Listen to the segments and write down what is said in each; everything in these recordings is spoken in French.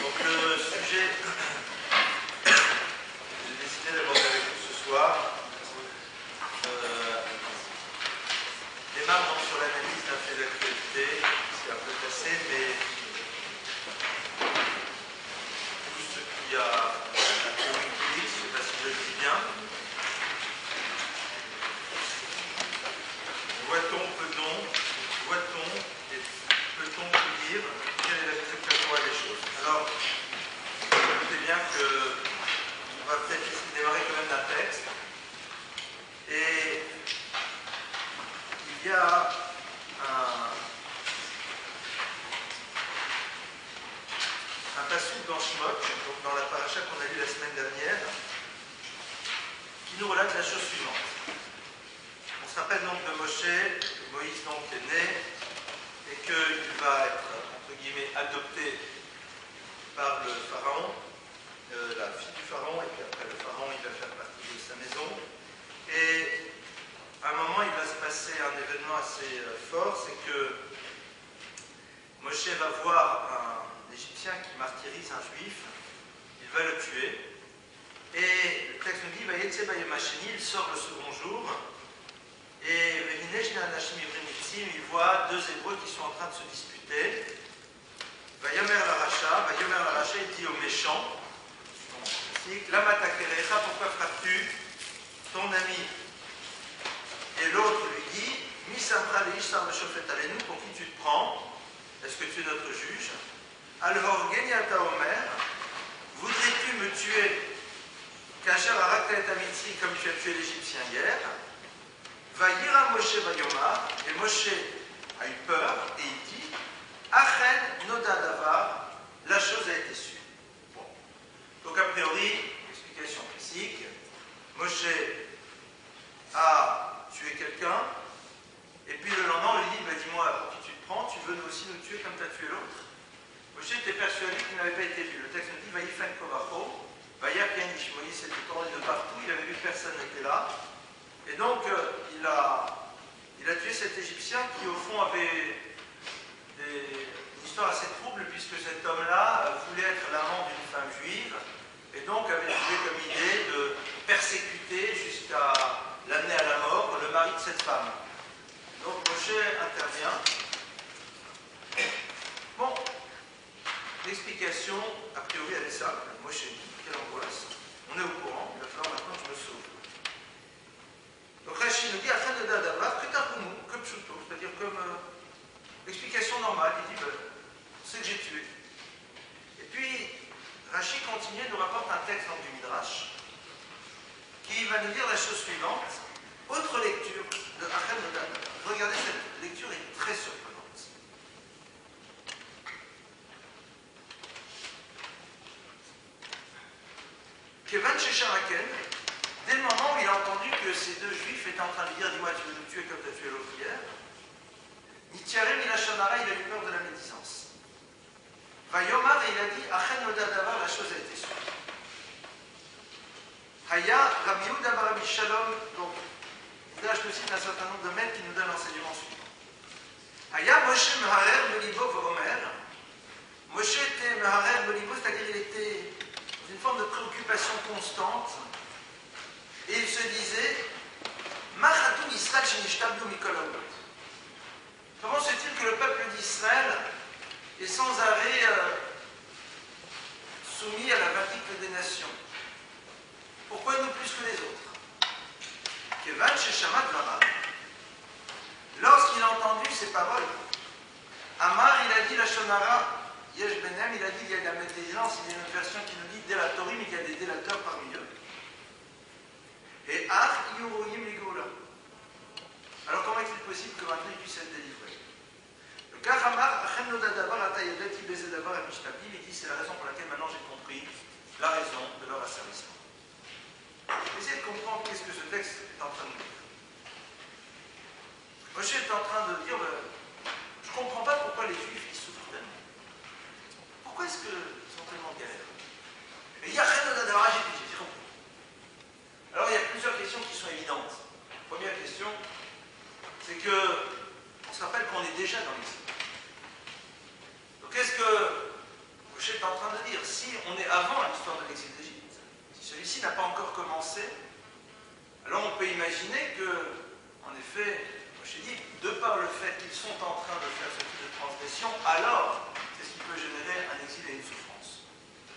Donc le sujet que j'ai décidé d'aborder avec vous ce soir démarre donc sur l'analyse d'un fait d'actualité. C'est un peu cassé, mais tout ce qui a la théorie politique, je ne sais pas si je le dis bien. Voit-on, et peut-on dire quelle est la trajectoire des choses? Alors, vous doutez bien qu'on va peut-être essayer de démarrer quand même d'un texte. Et il y a un passage dans Shemot, donc dans la paracha qu'on a lu la semaine dernière, qui nous relate la chose suivante. On se rappelle donc de Moshe, que Moïse donc est né, et qu'il va être, entre guillemets, adopté par le pharaon, la fille du pharaon, et puis après le pharaon, il va faire partie de sa maison. Et à un moment, il va se passer un événement assez fort, c'est que Moshe va voir un Égyptien qui martyrise un Juif, il va le tuer, et le texte nous dit, il sort le second jour, et il voit deux Hébreux qui sont en train de se disputer. Vayomer l'aracha, il dit au méchant, Lama takerecha, pourquoi frappes-tu ton ami? Et l'autre lui dit, Mi samra leishar meshofet alenu, pour qui tu te prends? Est-ce que tu es notre juge? Alors, Geniata Omer, voudrais-tu me tuer Kacher arakta et amitzi, comme tu as tué l'Égyptien hier? Vayira Moshe Vayomar, et Moshe a eu peur, et il dit, Achen noda davar, la chose a été sue. Bon. Donc a priori, explication classique, Moshe a tué quelqu'un, et puis le lendemain on lui dit, dis-moi, pour qui tu te prends, tu veux nous aussi nous tuer comme tu as tué l'autre? Moshe était persuadé qu'il n'avait pas été vu. Le texte nous dit, Vayifen Kovacho, Vayar Ken Moïse s'était tourné de partout, il avait vu que personne n'était là. Et donc, il a tué cet Égyptien qui, au fond, avait une histoire assez trouble, puisque cet homme-là voulait être l'amant d'une femme juive, et donc avait trouvé comme idée de persécuter jusqu'à l'amener à la mort le mari de cette femme. Donc, Moshe intervient. Bon, l'explication, a priori, elle est simple. Moshe dit, quelle angoisse. On est au courant, il va falloir maintenant que je me sauve. Donc Rashi nous dit, afin de d'abord, que pshuto, c'est-à-dire comme l'explication normale, il dit, c'est que j'ai tué. Et puis, Rashi continue, nous rapporte un texte dans du Midrash, qui va nous dire la chose suivante, autre lecture de Achen de Dabar. Regardez, cette lecture est très surprenante. Kevan Shesharaken, dès le moment où il a entendu que ces deux juifs étaient en train de dire, dis-moi, tu veux nous tuer comme tu as tué l'autre hier, Nitiarem Ilachanara, il a eu peur de la médisance. Vayomar, et il a dit, Achen Nodadavar, la chose a été sûre. Haya, Rabbi Yehuda bar Rabbi Shalom, donc, là je te cite un certain nombre de maîtres qui nous donnent l'enseignement suivant. Haya Moshe Meharer Melibo Vomer. Moshe était Meharer Melibo, c'est-à-dire il était dans une forme de préoccupation constante. Et il se disait, comment se fait-il que le peuple d'Israël est sans arrêt soumis à la verdict des nations? Pourquoi nous plus que les autres? Lorsqu'il a entendu ces paroles, Amar, il a dit la Shonara, Yesh Benem, il a dit il y a de la médisance, il y a une version qui nous dit délatori, mais il y a des délateurs parmi eux. Et Ach Yuroyim Ligola. Alors comment est-il possible que maintenant il puisse être délivré? Le Karamar, Achem Nodadavar, Atayadati, Bezedavar, Amishtabim, il dit c'est la raison pour laquelle maintenant j'ai compris la raison de leur asservissement. Essayez de comprendre qu'est-ce que ce texte est en train de dire. Moshe est en train de dire je ne comprends pas pourquoi les Juifs ils souffrent tellement. Pourquoi est-ce qu'ils sont tellement galères? Et il y a Achem Nodadavar, j'ai compris. Alors il y a plusieurs questions qui sont évidentes. Première question, c'est que on se rappelle qu'on est déjà dans l'exil. Donc qu'est-ce que Moshe est en train de avancé, alors on peut imaginer que, en effet, Moshe dit, de par le fait qu'ils sont en train de faire ce type de transgression, alors c'est ce qui peut générer un exil et une souffrance.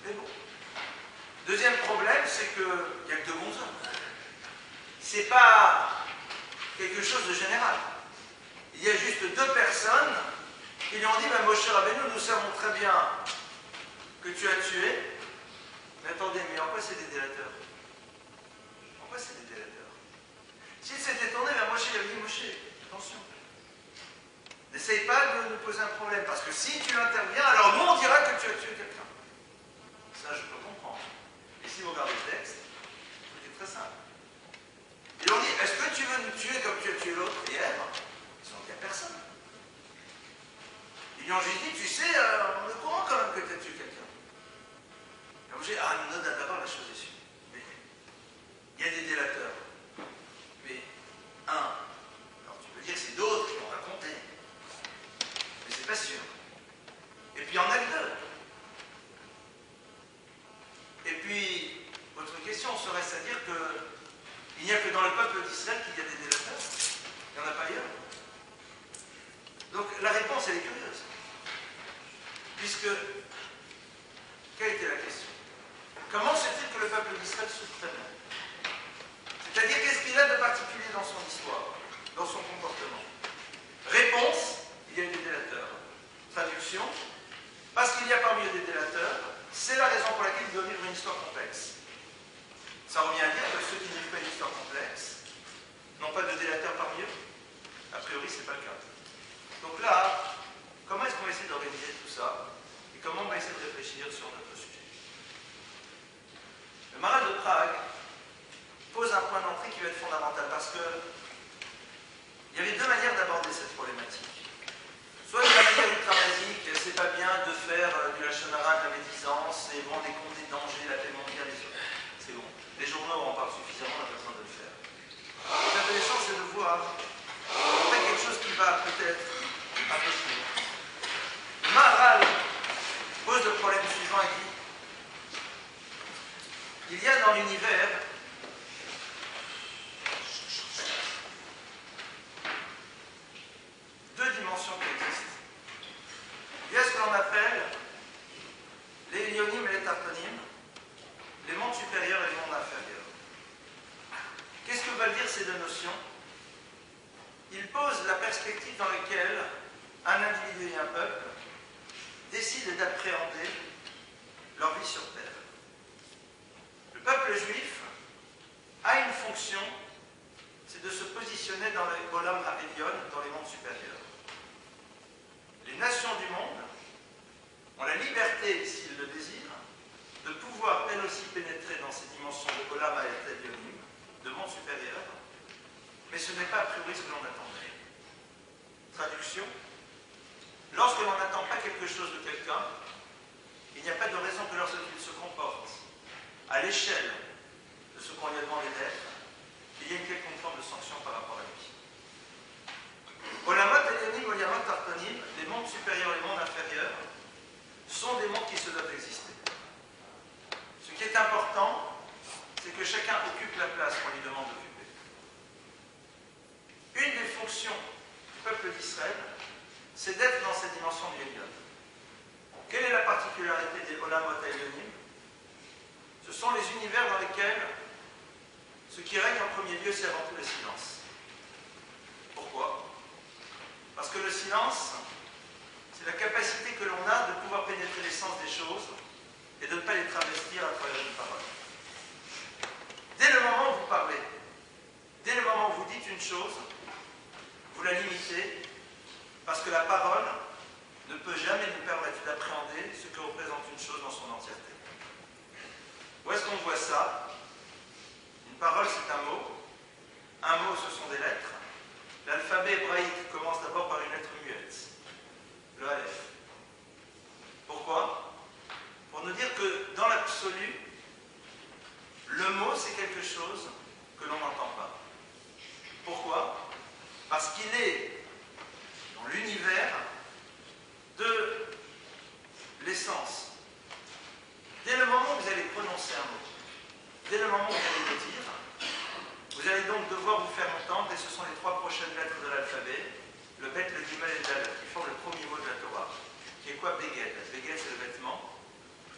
Mais bon. Deuxième problème, c'est qu'il n'y a que de bons hommes. C'est pas quelque chose de général. Il y a juste deux personnes qui lui ont dit, Moshe Rabbeinu, nous savons très bien que tu as tué, mais attendez, mais en quoi c'est des délateurs? En quoi c'est des délateurs? S'il s'était tourné vers Moshe, il avait dit, Moshe, attention, n'essaye pas de nous poser un problème, parce que si tu interviens, alors nous on dira que tu as tué quelqu'un. Ça, je peux comprendre. Et si vous regardez le texte, c'est très simple. Ils ont dit, est-ce que tu veux nous tuer comme tu as tué l'autre hier? Ils ont dit à personne. Ils lui ont juste dit, tu sais, on est au courant quand même que tu as tué quelqu'un. Alors j'ai dit, non, d'abord la chose est sûre. Mais il y a des délateurs. Mais alors tu peux dire que c'est d'autres qui l'ont raconté. Mais c'est pas sûr. Et puis il y en a que deux. Et puis, votre question serait à dire qu'il n'y a que dans le peuple d'Israël qu'il y a des délateurs. Il n'y en a pas ailleurs. Donc la réponse, elle est curieuse. Puisque, quelle était la question? Comment se fait-il que le peuple d'Israël souffre très bien? C'est-à-dire, qu'est-ce qu'il a de particulier dans son histoire, dans son comportement? Réponse, il y a eu des délateurs. Traduction, parce qu'il y a parmi eux des délateurs, c'est la raison pour laquelle ils doivent vivre une histoire complexe. Ça revient à dire que ceux qui ne vivent pas une histoire complexe n'ont pas de délateurs parmi eux. A priori, ce n'est pas le cas. Donc là, comment est-ce qu'on va essayer d'organiser tout ça? Et comment on va essayer de réfléchir sur notre sujet? Le Maharal de Prague pose un point d'entrée qui va être fondamental parce que il y avait deux manières d'aborder cette problématique. Soit de la manière ultra-basique, c'est pas bien de faire du lachonara, de la médisance, et rendre des comptes des dangers, la paix mondiale, c'est bon. Les journaux en parlent suffisamment, on n'a pas besoin de le faire. Ce qui est intéressant, c'est de voir quelque chose qui va peut-être un peu plus loin. Maharal pose le problème suivant et dit il y a dans l'univers deux dimensions qui existent. Il y a ce que l'on appelle les Élyonim et les Tartonim, les mondes supérieurs et les mondes inférieurs. Qu'est-ce que veulent dire ces deux notions? Il pose la perspective dans laquelle un individu et un peuple décident d'appréhender leur vie sur Terre. Le peuple juif a une fonction, c'est de se positionner dans les Olam HaElyon, dans les mondes supérieurs. Les nations du monde ont la liberté, s'ils le désirent, de pouvoir elles aussi pénétrer dans ces dimensions de Olam HaElyonim, de monde supérieur, mais ce n'est pas a priori ce que l'on attendait. Traduction, lorsque l'on n'attend pas quelque chose de quelqu'un, il n'y a pas de raison que lorsqu'il se comporte à l'échelle de ce qu'on lui a demandé d'être, il y ait une quelconque forme de sanction par rapport à lui. Olamot Elyonim, Olamot Tartonim, les mondes supérieurs et les mondes inférieurs, sont des mondes qui se doivent exister. Ce qui est important, c'est que chacun occupe la place qu'on lui demande d'occuper. Une des fonctions du peuple d'Israël, c'est d'être dans cette dimension du Elyon. Quelle est la particularité des Olamot Elyonim? Ce sont les univers dans lesquels ce qui règne en premier lieu, c'est avant tout le silence. Pourquoi? Parce que le silence, c'est la capacité que l'on a de pouvoir pénétrer l'essence des choses et de ne pas les travestir à travers une parole. Dès le moment où vous parlez, dès le moment où vous dites une chose, vous la limitez, parce que la parole ne peut jamais nous permettre d'appréhender ce que représente une chose dans son entièreté. Où est-ce qu'on voit ça? Une parole, c'est un mot. Un mot, ce sont des lettres. L'alphabet hébraïque commence d'abord par une lettre muette, le Aleph. Pourquoi? Pour nous dire que dans l'absolu, le mot, c'est quelque chose que l'on n'entend pas. Pourquoi? Parce qu'il est dans l'univers de l'essence. Dès le moment où vous allez prononcer un mot, Dès le moment où vous allez le dire, vous allez donc devoir vous faire entendre, et ce sont les 3 prochaines lettres de l'alphabet, le bet, le gimel et le daled, qui forment le premier mot de la Torah, qui est quoi beged? Beged, c'est le vêtement,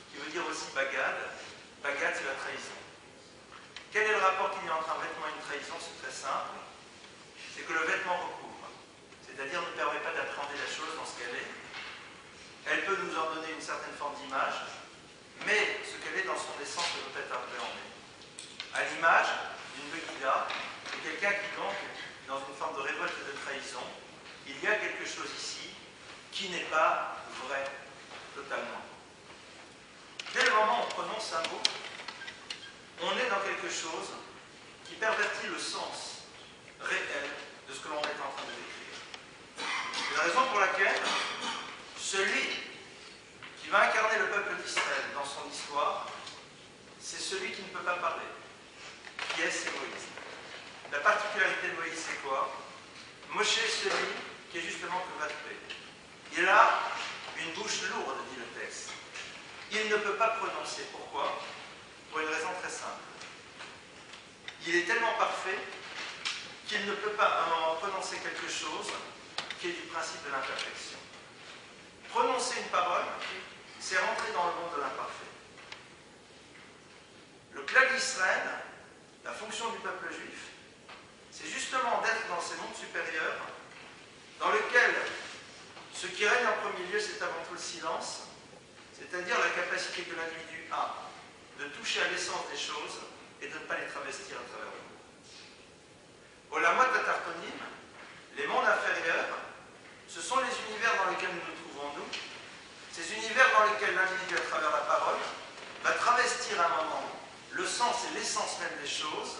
qui veut dire aussi bagad. Bagad, c'est la trahison. Quel est le rapport qu'il y a entre un vêtement et une trahison? C'est très simple. C'est que le vêtement recouvre, c'est-à-dire ne permet pas d'appréhender la chose dans ce qu'elle est. Elle peut nous en donner une certaine forme d'image, mais ce qu'elle est dans son essence ne peut être appréhendé. À l'image d'une Megillah, de quelqu'un qui donc, dans une forme de révolte et de trahison, il y a quelque chose ici qui n'est pas vrai totalement. Dès le moment où on prononce un mot, on est dans quelque chose qui pervertit le sens réel de ce que l'on est en train de décrire. C'est la raison pour laquelle celui qui va incarner le peuple d'Israël dans son histoire, c'est celui qui ne peut pas parler. Qui est, c'est Moïse. La particularité de Moïse, c'est quoi? Moshe est celui qui est justement que Vatpé. Il a une bouche lourde, dit le texte. Il ne peut pas prononcer. Pourquoi? Pour une raison très simple. Il est tellement parfait qu'il ne peut pas à un moment prononcer quelque chose qui est du principe de l'imperfection. Prononcer une parole, c'est rentrer dans le monde de l'imparfait. Le clan d'Israël, la fonction du peuple juif, c'est justement d'être dans ces mondes supérieurs dans lesquels ce qui règne en premier lieu, c'est avant tout le silence, c'est-à-dire la capacité que l'individu a de toucher à l'essence des choses et de ne pas les travestir à travers le monde. Olamot Atartonim, les mondes inférieurs, ce sont les univers dans lesquels nous nous trouvons, nous, ces univers dans lesquels l'individu, à travers la parole, va travestir à un moment le sens et l'essence même des choses,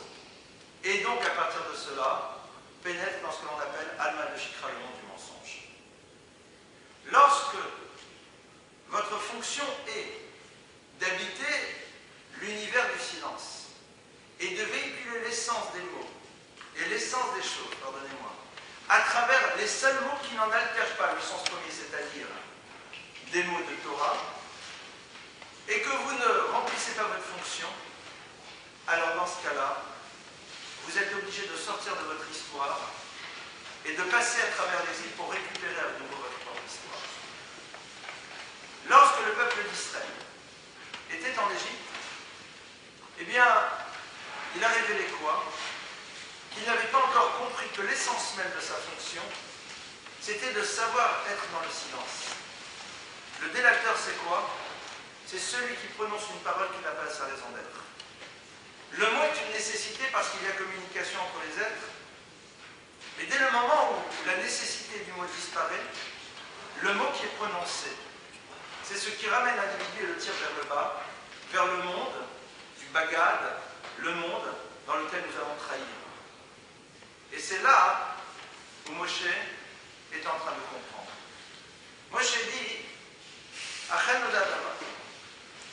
et donc à partir de cela, pénètre dans ce que l'on appelle Alma de Shikra, le monde du mensonge. Lorsque votre fonction est d'habiter l'univers du silence et de véhiculer l'essence des mots et l'essence des choses, pardonnez-moi, à travers les seuls mots qui n'en altèrent pas le sens premier, c'est-à-dire des mots de Torah, et que vous ne remplissez pas votre fonction, alors dans ce cas-là, vous êtes obligé de sortir de votre histoire et de passer à travers l'exil pour récupérer à nouveau votre propre histoire. Lorsque le peuple d'Israël était en Égypte, eh bien, il a révélé quoi? Qu'il n'avait pas encore compris que l'essence même de sa fonction, c'était de savoir être dans le silence. Le délateur, c'est quoi? C'est celui qui prononce une parole qui n'a pas sa raison d'être. Le mot est une nécessité parce qu'il y a communication entre les êtres. Mais dès le moment où la nécessité du mot disparaît, le mot qui est prononcé, c'est ce qui ramène l'individu et le tire vers le bas, vers le monde du bagad, le monde dans lequel nous allons trahir. Et c'est là où Moshe est en train de comprendre. Moshe dit, Achen Odadava,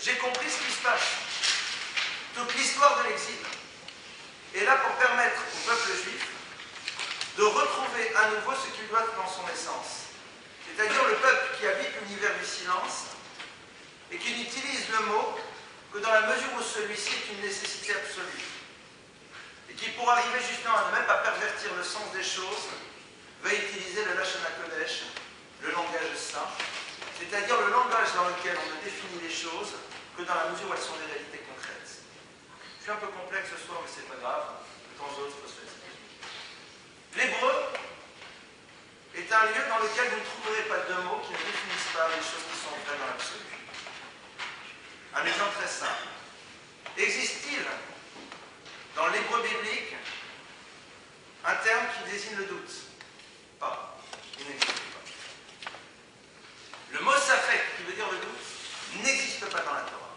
j'ai compris ce qui se passe. Toute l'histoire de l'exil est là pour permettre au peuple juif de retrouver à nouveau ce qu'il doit dans son essence. C'est-à-dire le peuple qui habite l'univers du silence et qui n'utilise le mot que dans la mesure où celui-ci est une nécessité absolue. Et qui, pour arriver justement à ne même pas pervertir le sens des choses, va utiliser le Lashon HaKodesh, le langage saint, c'est-à-dire le langage dans lequel on ne définit les choses que dans la mesure où elles sont des réalités concrètes. Je suis un peu complexe ce soir, mais c'est pas grave, de temps en temps, il faut se fatiguer. L'hébreu est un lieu dans lequel vous ne trouverez pas de mots qui ne définissent pas les choses qui sont vraies dans l'absolu. Un exemple très simple. Existe-t-il dans l'hébreu biblique un terme qui désigne le doute? Pas. Il n'existe pas. Le mot safek, qui veut dire le doute, n'existe pas dans la Torah.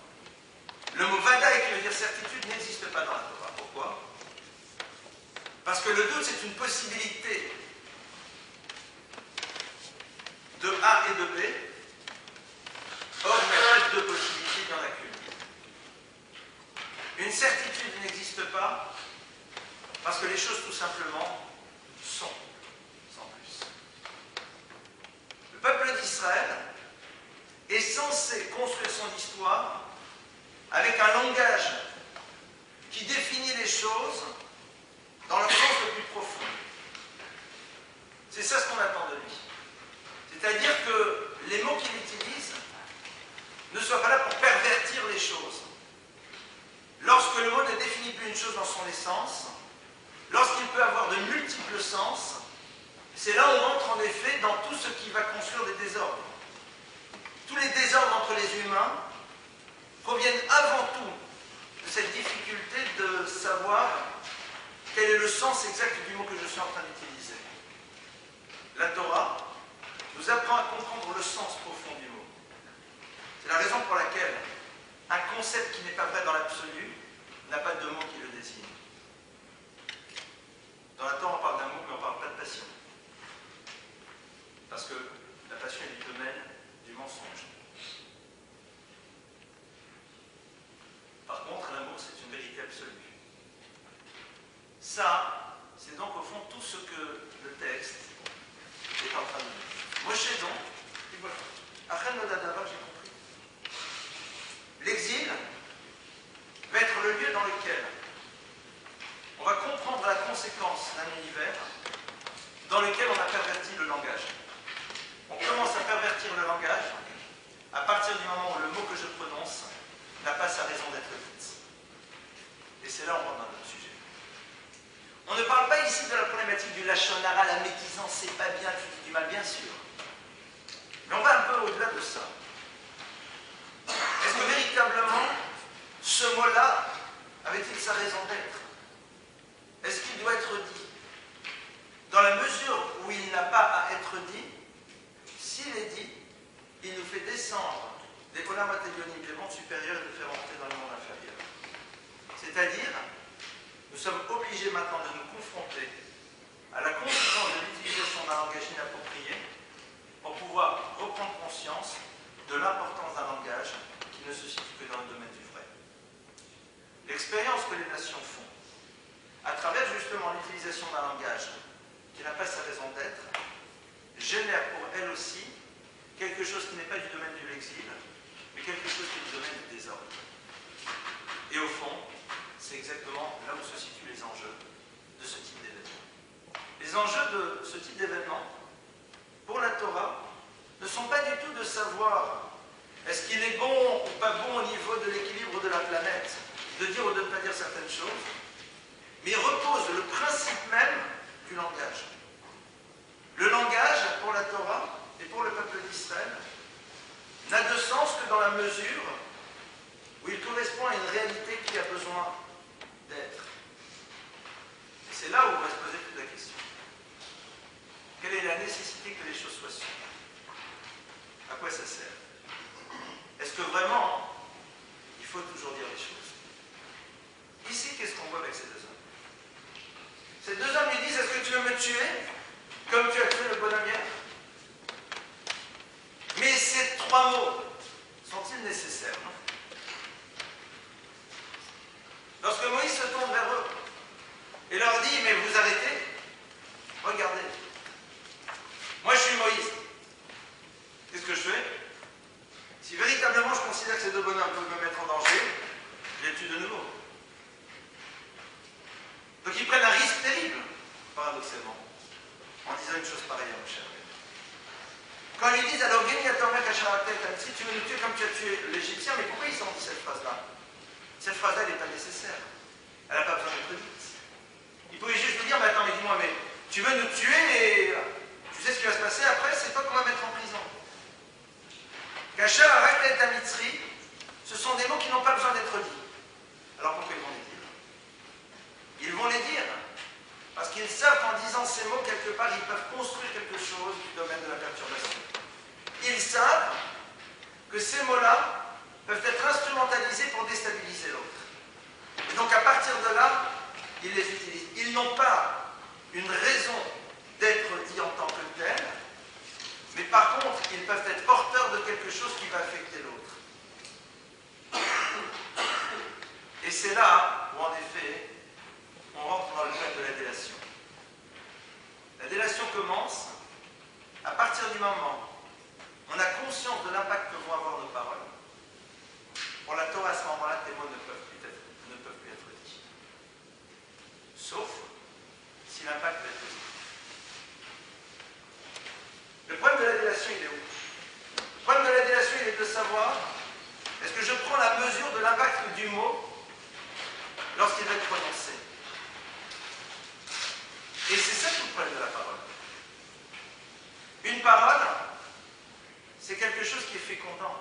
Le mot vadaï, qui veut dire certitude, n'existe pas dans la Torah. Pourquoi? Parce que le doute, c'est une possibilité de A et de B. Or, il n'y a pas deux possibilités, il n'y en a qu'une. Une certitude n'existe pas parce que les choses, tout simplement, sont, sans plus. Le peuple d'Israël est censé construire son histoire avec un langage qui définit les choses dans leur sens le plus profond. C'est ça ce qu'on attend de lui. C'est-à-dire que les mots qu'il utilise ne soient pas là pour pervertir les choses. Lorsque le mot ne définit plus une chose dans son essence, lorsqu'il peut avoir de multiples sens, c'est là où on rentre en effet dans tout ce qui va construire des désordres. Tous les désordres entre les humains proviennent avant tout de cette difficulté de savoir quel est le sens exact du mot que je suis en train d'utiliser. La Torah nous apprend à comprendre le sens profond du mot. C'est la raison pour laquelle un concept qui n'est pas vrai dans l'absolu n'a pas de mot qui le désigne. Dans la Torah, on parle d'un mot, mais on ne parle pas de passion. Parce que la passion est du domaine du mensonge. Par contre, l'amour, c'est une vérité absolue. Ça, c'est donc au fond tout ce que le texte est en train de dire. Moshe donc, et voilà. Après Nodadava, j'ai compris. L'exil va être le lieu dans lequel on va comprendre la conséquence d'un univers dans lequel on a perverti le langage. On commence à pervertir le langage à partir du moment où le mot que je prononce n'a pas sa raison d'être dite. Et c'est là où on rentre dans notre sujet. On ne parle pas ici de la problématique du lachon hara, la médisance, c'est pas bien, tu dis du mal, bien sûr. Mais on va un peu au-delà de ça. Est-ce que véritablement, ce mot-là avait-il sa raison d'être? Est-ce qu'il doit être dit? Dans la mesure où il n'a pas à être dit, s'il est dit, il nous fait descendre des olam hatélionim, des mondes supérieurs, et de faire entrer dans le monde inférieur. C'est-à-dire, nous sommes obligés maintenant de nous confronter à la conséquence de l'utilisation d'un langage inapproprié pour pouvoir reprendre conscience de l'importance d'un langage qui ne se situe que dans le domaine du vrai. L'expérience que les nations font, à travers justement l'utilisation d'un langage qui n'a pas sa raison d'être, génère pour elle aussi quelque chose qui n'est pas du domaine de l'exil, mais quelque chose qui est du domaine du désordre. Et au fond, c'est exactement là où se situent les enjeux de ce type d'événement. Les enjeux de ce type d'événement, pour la Torah, ne sont pas du tout de savoir est-ce qu'il est bon ou pas bon au niveau de l'équilibre de la planète, de dire ou de ne pas dire certaines choses, mais repose le principe même du langage. Le langage, pour la Torah et pour le peuple d'Israël, n'a de sens que dans la mesure où il correspond à une réalité qui a besoin d'être. Et c'est là où on va se poser toute la question. Quelle est la nécessité que les choses soient sûres? À quoi ça sert? Est-ce que vraiment, il faut toujours dire les choses? Ici, qu'est-ce qu'on voit avec ces deux hommes? Ces deux hommes lui disent, est-ce que tu veux me tuer comme tu as tué le bonhomme hier? Mais ces trois mots sont-ils nécessaires, non? Lorsque Moïse se tourne vers eux et leur dit, mais vous arrêtez? Regardez. Moi, je suis Moïse. Qu'est-ce que je fais? Si véritablement je considère que ces deux bonhommes peuvent me mettre en danger, je les tue de nouveau. Donc ils prennent un risque terrible, paradoxalement, en disant une chose pareille à Moshe. Quand ils disent, alors si tu veux nous tuer comme tu as tué l'Égyptien, mais pourquoi ils ont dit cette phrase-là? Cette phrase-là, elle n'est pas nécessaire. Elle n'a pas besoin d'être dite. Ils pouvaient juste nous dire, mais attends, mais dis-moi, mais tu veux nous tuer et tu sais ce qui va se passer après, c'est toi qu'on va mettre en prison. Kasher, Arakta et Mitzri, ce sont des mots qui n'ont pas besoin d'être dits. Alors pourquoi ils vont les dire? Ils vont les dire parce qu'ils savent qu'en disant ces mots, quelque part, ils peuvent construire quelque chose du domaine de la perturbation. Ils savent que ces mots-là peuvent être instrumentalisés pour déstabiliser l'autre. Et donc à partir de là, ils les utilisent. Ils n'ont pas une raison d'être dits en tant que tels, mais par contre, ils peuvent être porteurs de quelque chose qui va affecter l'autre. Et c'est là où, en effet, on rentre dans le cadre de la délation. La délation commence à partir du moment où on a conscience de l'impact que vont avoir nos paroles. Pour la Torah, à ce moment-là, tes mots ne peuvent plus être dits. savoir, est-ce que je prends la mesure de l'impact du mot lorsqu'il va être prononcé? Et c'est ça tout le problème de la parole. Une parole, c'est quelque chose qui est fécondant.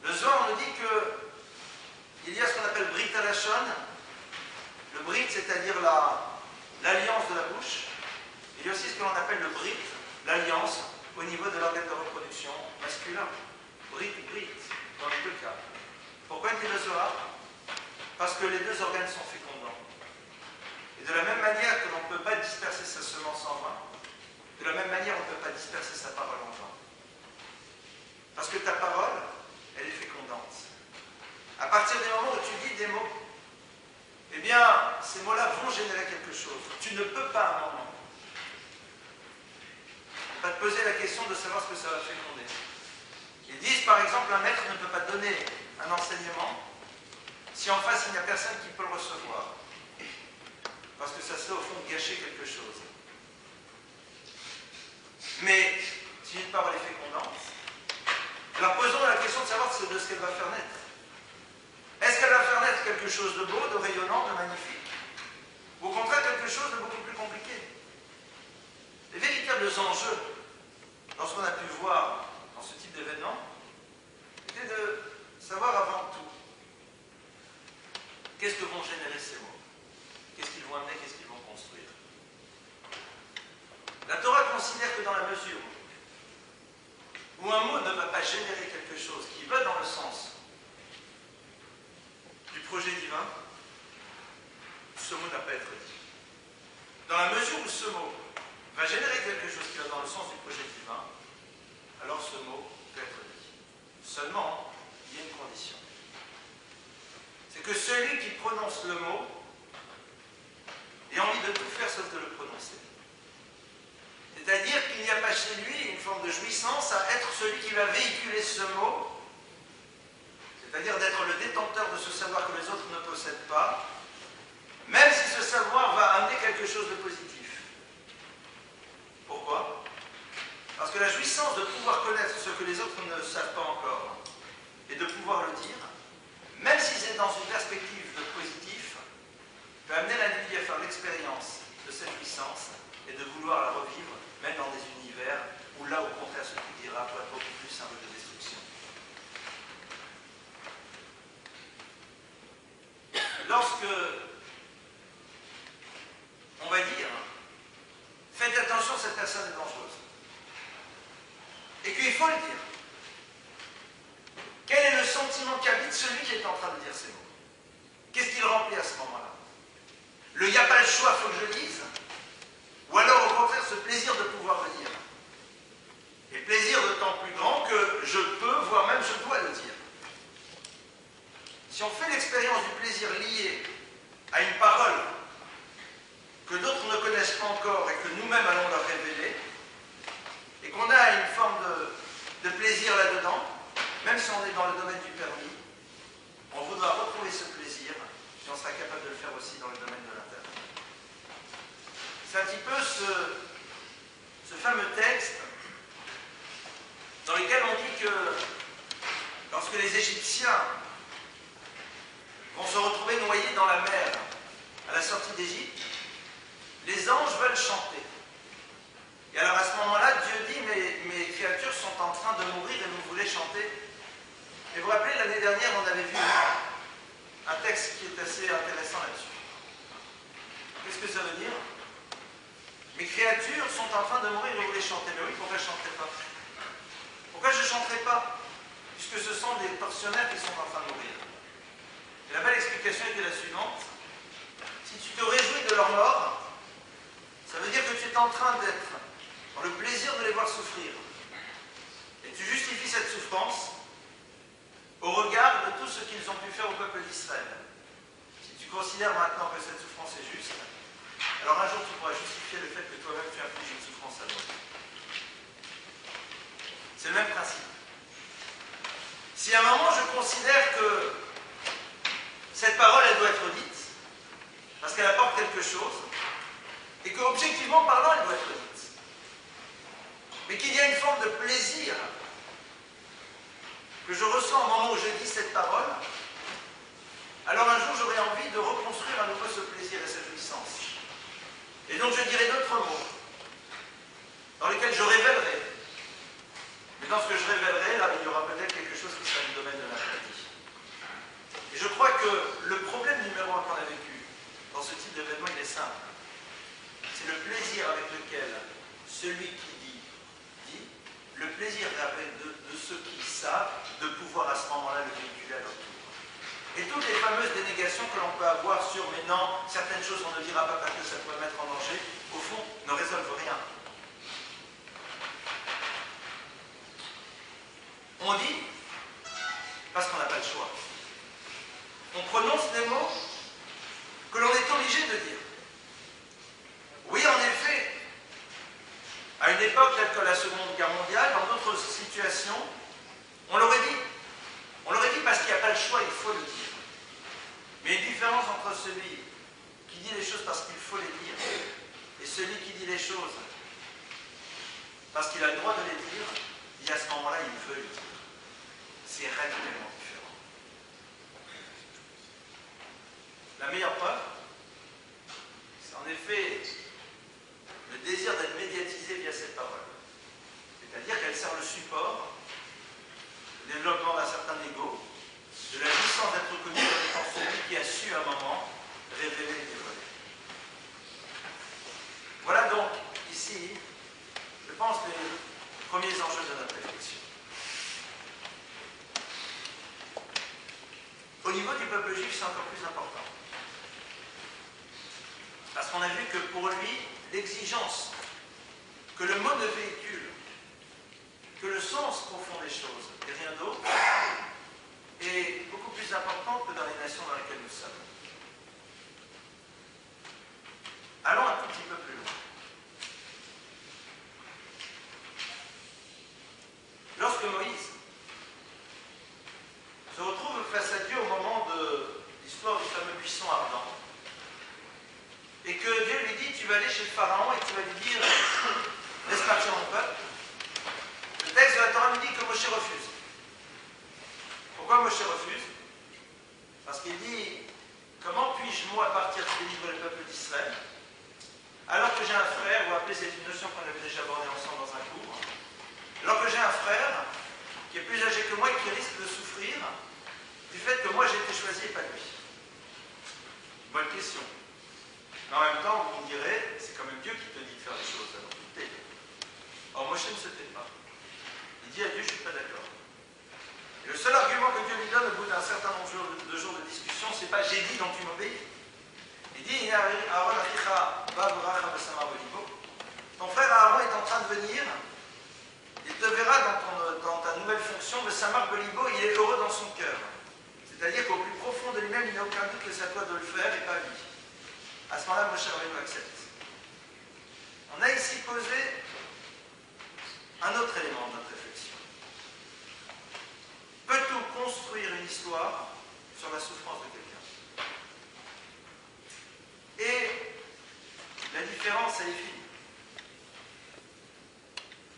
Le Zohar nous dit qu'il y a ce qu'on appelle Brit Halashon. Le Brit, c'est-à-dire l'alliance de la bouche. Il y a aussi ce que l'on appelle le Brit, l'alliance au niveau de l'organe de reproduction masculin. Brit ou Brit, dans les deux cas. Pourquoi dit le Zohar? Parce que les deux organes sont fécondants. Et de la même manière que l'on ne peut pas disperser sa semence en vain, de la même manière on ne peut pas disperser sa parole en vain. Parce que ta parole, elle est fécondante. À partir du moment où tu dis des mots, eh bien, ces mots-là vont générer quelque chose. Tu ne peux pas à un moment pas te poser la question de savoir ce que ça va féconder. Ils disent, par exemple, un maître ne peut pas donner un enseignement si en face il n'y a personne qui peut le recevoir. Parce que ça serait au fond gâcher quelque chose. Mais si une parole est fécondante, alors posons la question de savoir de ce qu'elle va faire naître. Est-ce qu'elle va faire naître quelque chose de beau, de rayonnant, de magnifique? Ou au contraire quelque chose de beaucoup plus compliqué? Les véritables enjeux, dans ce qu'on a pu voir dans ce type d'événement, étaient de savoir avant tout qu'est-ce que vont générer ces mots, qu'est-ce qu'ils vont amener, qu'est-ce qu'ils vont construire. La Torah considère que dans la mesure où un mot ne va pas générer quelque chose qui va dans le sens du projet divin, ce mot n'a pas à être dit. Dans la mesure où ce mot va générer quelque chose qui va dans le sens du projet divin, alors ce mot peut être dit. Seulement, il y a une condition. C'est que celui qui prononce le mot ait envie de tout faire sauf de le prononcer. C'est-à-dire qu'il n'y a pas chez lui une forme de jouissance à être celui qui va véhiculer ce mot, c'est-à-dire d'être le détenteur de ce savoir que les autres ne possèdent pas, même si ce savoir va amener quelque chose de positif. Pourquoi? Parce que la jouissance de pouvoir connaître ce que les autres ne savent pas encore et de pouvoir le dire, même si c'est dans une perspective de positif, peut amener l'individu à faire l'expérience de cette jouissance et de vouloir la revivre, même dans des univers où là, au contraire, ce qu'il dira peut être beaucoup plus symbole de destruction. Lorsque on va dire « Faites attention, cette personne est dangereuse », et qu'il faut le dire, quel est le sentiment qu'habite celui qui est en train de dire ces mots? Qu'est-ce qu'il remplit à ce moment-là? Le « il n'y a pas le choix, il faut que je le dise » ou alors au contraire ce plaisir de pouvoir le dire. Et plaisir d'autant plus grand que je peux, voire même je dois le dire. Si on fait l'expérience du plaisir lié à une parole que d'autres ne connaissent pas encore et que nous-mêmes allons leur révéler, et qu'on a une forme de plaisir là-dedans, même si on est dans le domaine du permis, on voudra retrouver ce plaisir, et on sera capable de le faire aussi dans le domaine de l'intérieur. C'est un petit peu ce fameux texte dans lequel on dit que lorsque les Égyptiens vont se retrouver noyés dans la mer à la sortie d'Égypte, les anges veulent chanter. Et alors à ce moment-là, Dieu dit, mes créatures sont en train de mourir et vous voulez chanter. Et vous vous rappelez, l'année dernière, on avait vu un texte qui est assez intéressant là-dessus. Qu'est-ce que ça veut dire? Mes créatures sont en train de mourir et vous les chantez. Mais oui, pourquoi je ne chanterai pas? Pourquoi je ne chanterai pas? Puisque ce sont des tortionnaires qui sont en train de mourir. Et la belle explication était la suivante. Si tu te réjouis de leur mort, ça veut dire que tu es en train d'être dans le plaisir de les voir souffrir. Et tu justifies cette souffrance au regard de tout ce qu'ils ont pu faire au peuple d'Israël. Si tu considères maintenant que cette souffrance est juste, alors un jour tu pourras justifier le fait que toi-même tu infliges une souffrance à l'autre. C'est le même principe. Si à un moment je considère que cette parole elle doit être dite, parce qu'elle apporte quelque chose, et qu'objectivement parlant elle doit être dite, mais qu'il y a une forme de plaisir que je ressens au moment où je dis cette parole, alors un jour j'aurai envie de reconstruire à nouveau ce plaisir et cette jouissance. Et donc je dirai d'autres mots, dans lesquels je révélerai. Mais dans ce que je révélerai, là, il y aura peut-être quelque chose qui sera du domaine de l'interdit. Et je crois que le problème numéro un qu'on a vécu dans ce type d'événement, il est simple. C'est le plaisir avec lequel celui qui dit, le plaisir de ceux qui savent de pouvoir à ce moment-là le véhiculer à leur tour. Et toutes les fameuses dénégations que l'on peut avoir sur « mais non, certaines choses on ne dira pas parce que ça pourrait mettre en danger », au fond, ne résolvent rien. On dit parce qu'on n'a pas le choix. On prononce des mots que l'on est obligé de dire. Oui, en effet, à une époque telle que la Seconde Guerre mondiale, dans d'autres situations, on l'aurait dit. On l'aurait dit parce qu'il n'y a pas le choix, il faut le dire. Mais une différence entre celui qui dit les choses parce qu'il faut les dire et celui qui dit les choses parce qu'il a le droit de les dire, et à ce moment-là, il veut les dire. C'est radicalement différent. La meilleure preuve, c'est en effet le désir d'être médiatisé via cette parole. C'est-à-dire qu'elle sert le support au développement d'un certain ego, de la jouissance d'être reconnu comme étant celui qui a su à un moment révéler et dévoiler. Voilà donc ici, je pense, les premiers enjeux de notre réflexion. Au niveau du peuple juif, c'est encore plus important. Parce qu'on a vu que pour lui, l'exigence que le mot ne véhicule, que le sens profond des choses, et rien d'autre, est beaucoup plus importante que dans les nations dans lesquelles nous sommes. Allons un tout petit peu plus loin. Lorsque Moïse se retrouve face à Dieu au moment de l'histoire du fameux buisson ardent, et que Dieu lui dit, tu vas aller chez le Pharaon et tu vas lui dire, laisse partir mon peuple. Le texte de la Torah nous dit que Moshe refuse. Pourquoi Moshe refuse? Parce qu'il dit, comment puis-je moi partir délivrer le peuple d'Israël, alors que j'ai un frère, vous vous rappelez, c'est une notion qu'on avait déjà abordée ensemble dans un cours, alors que j'ai un frère qui est plus âgé que moi et qui risque de souffrir du fait que moi j'ai été choisi et pas lui. Bonne question. Mais en même temps, vous me direz, c'est quand même Dieu qui te dit de faire les choses, alors tu t'es. Or, Moshe ne se tait pas. Il dit à Dieu, je ne suis pas d'accord. Et le seul argument que Dieu lui donne au bout d'un certain nombre de jours de discussion, c'est pas j'ai dit donc tu m'obéis. Il dit, ton frère Aaron est en train de venir, il te verra dans ta nouvelle fonction, de Samar Belibo, il est heureux dans son cœur. C'est-à-dire qu'au plus profond de lui-même, il n'a aucun doute que c'est à toi de le faire et pas lui. À ce moment-là, Moshe Rabbeinu accepte. On a ici posé un autre élément de notre réflexion. Peut-on construire une histoire sur la souffrance de quelqu'un? Et la différence, elle est finie.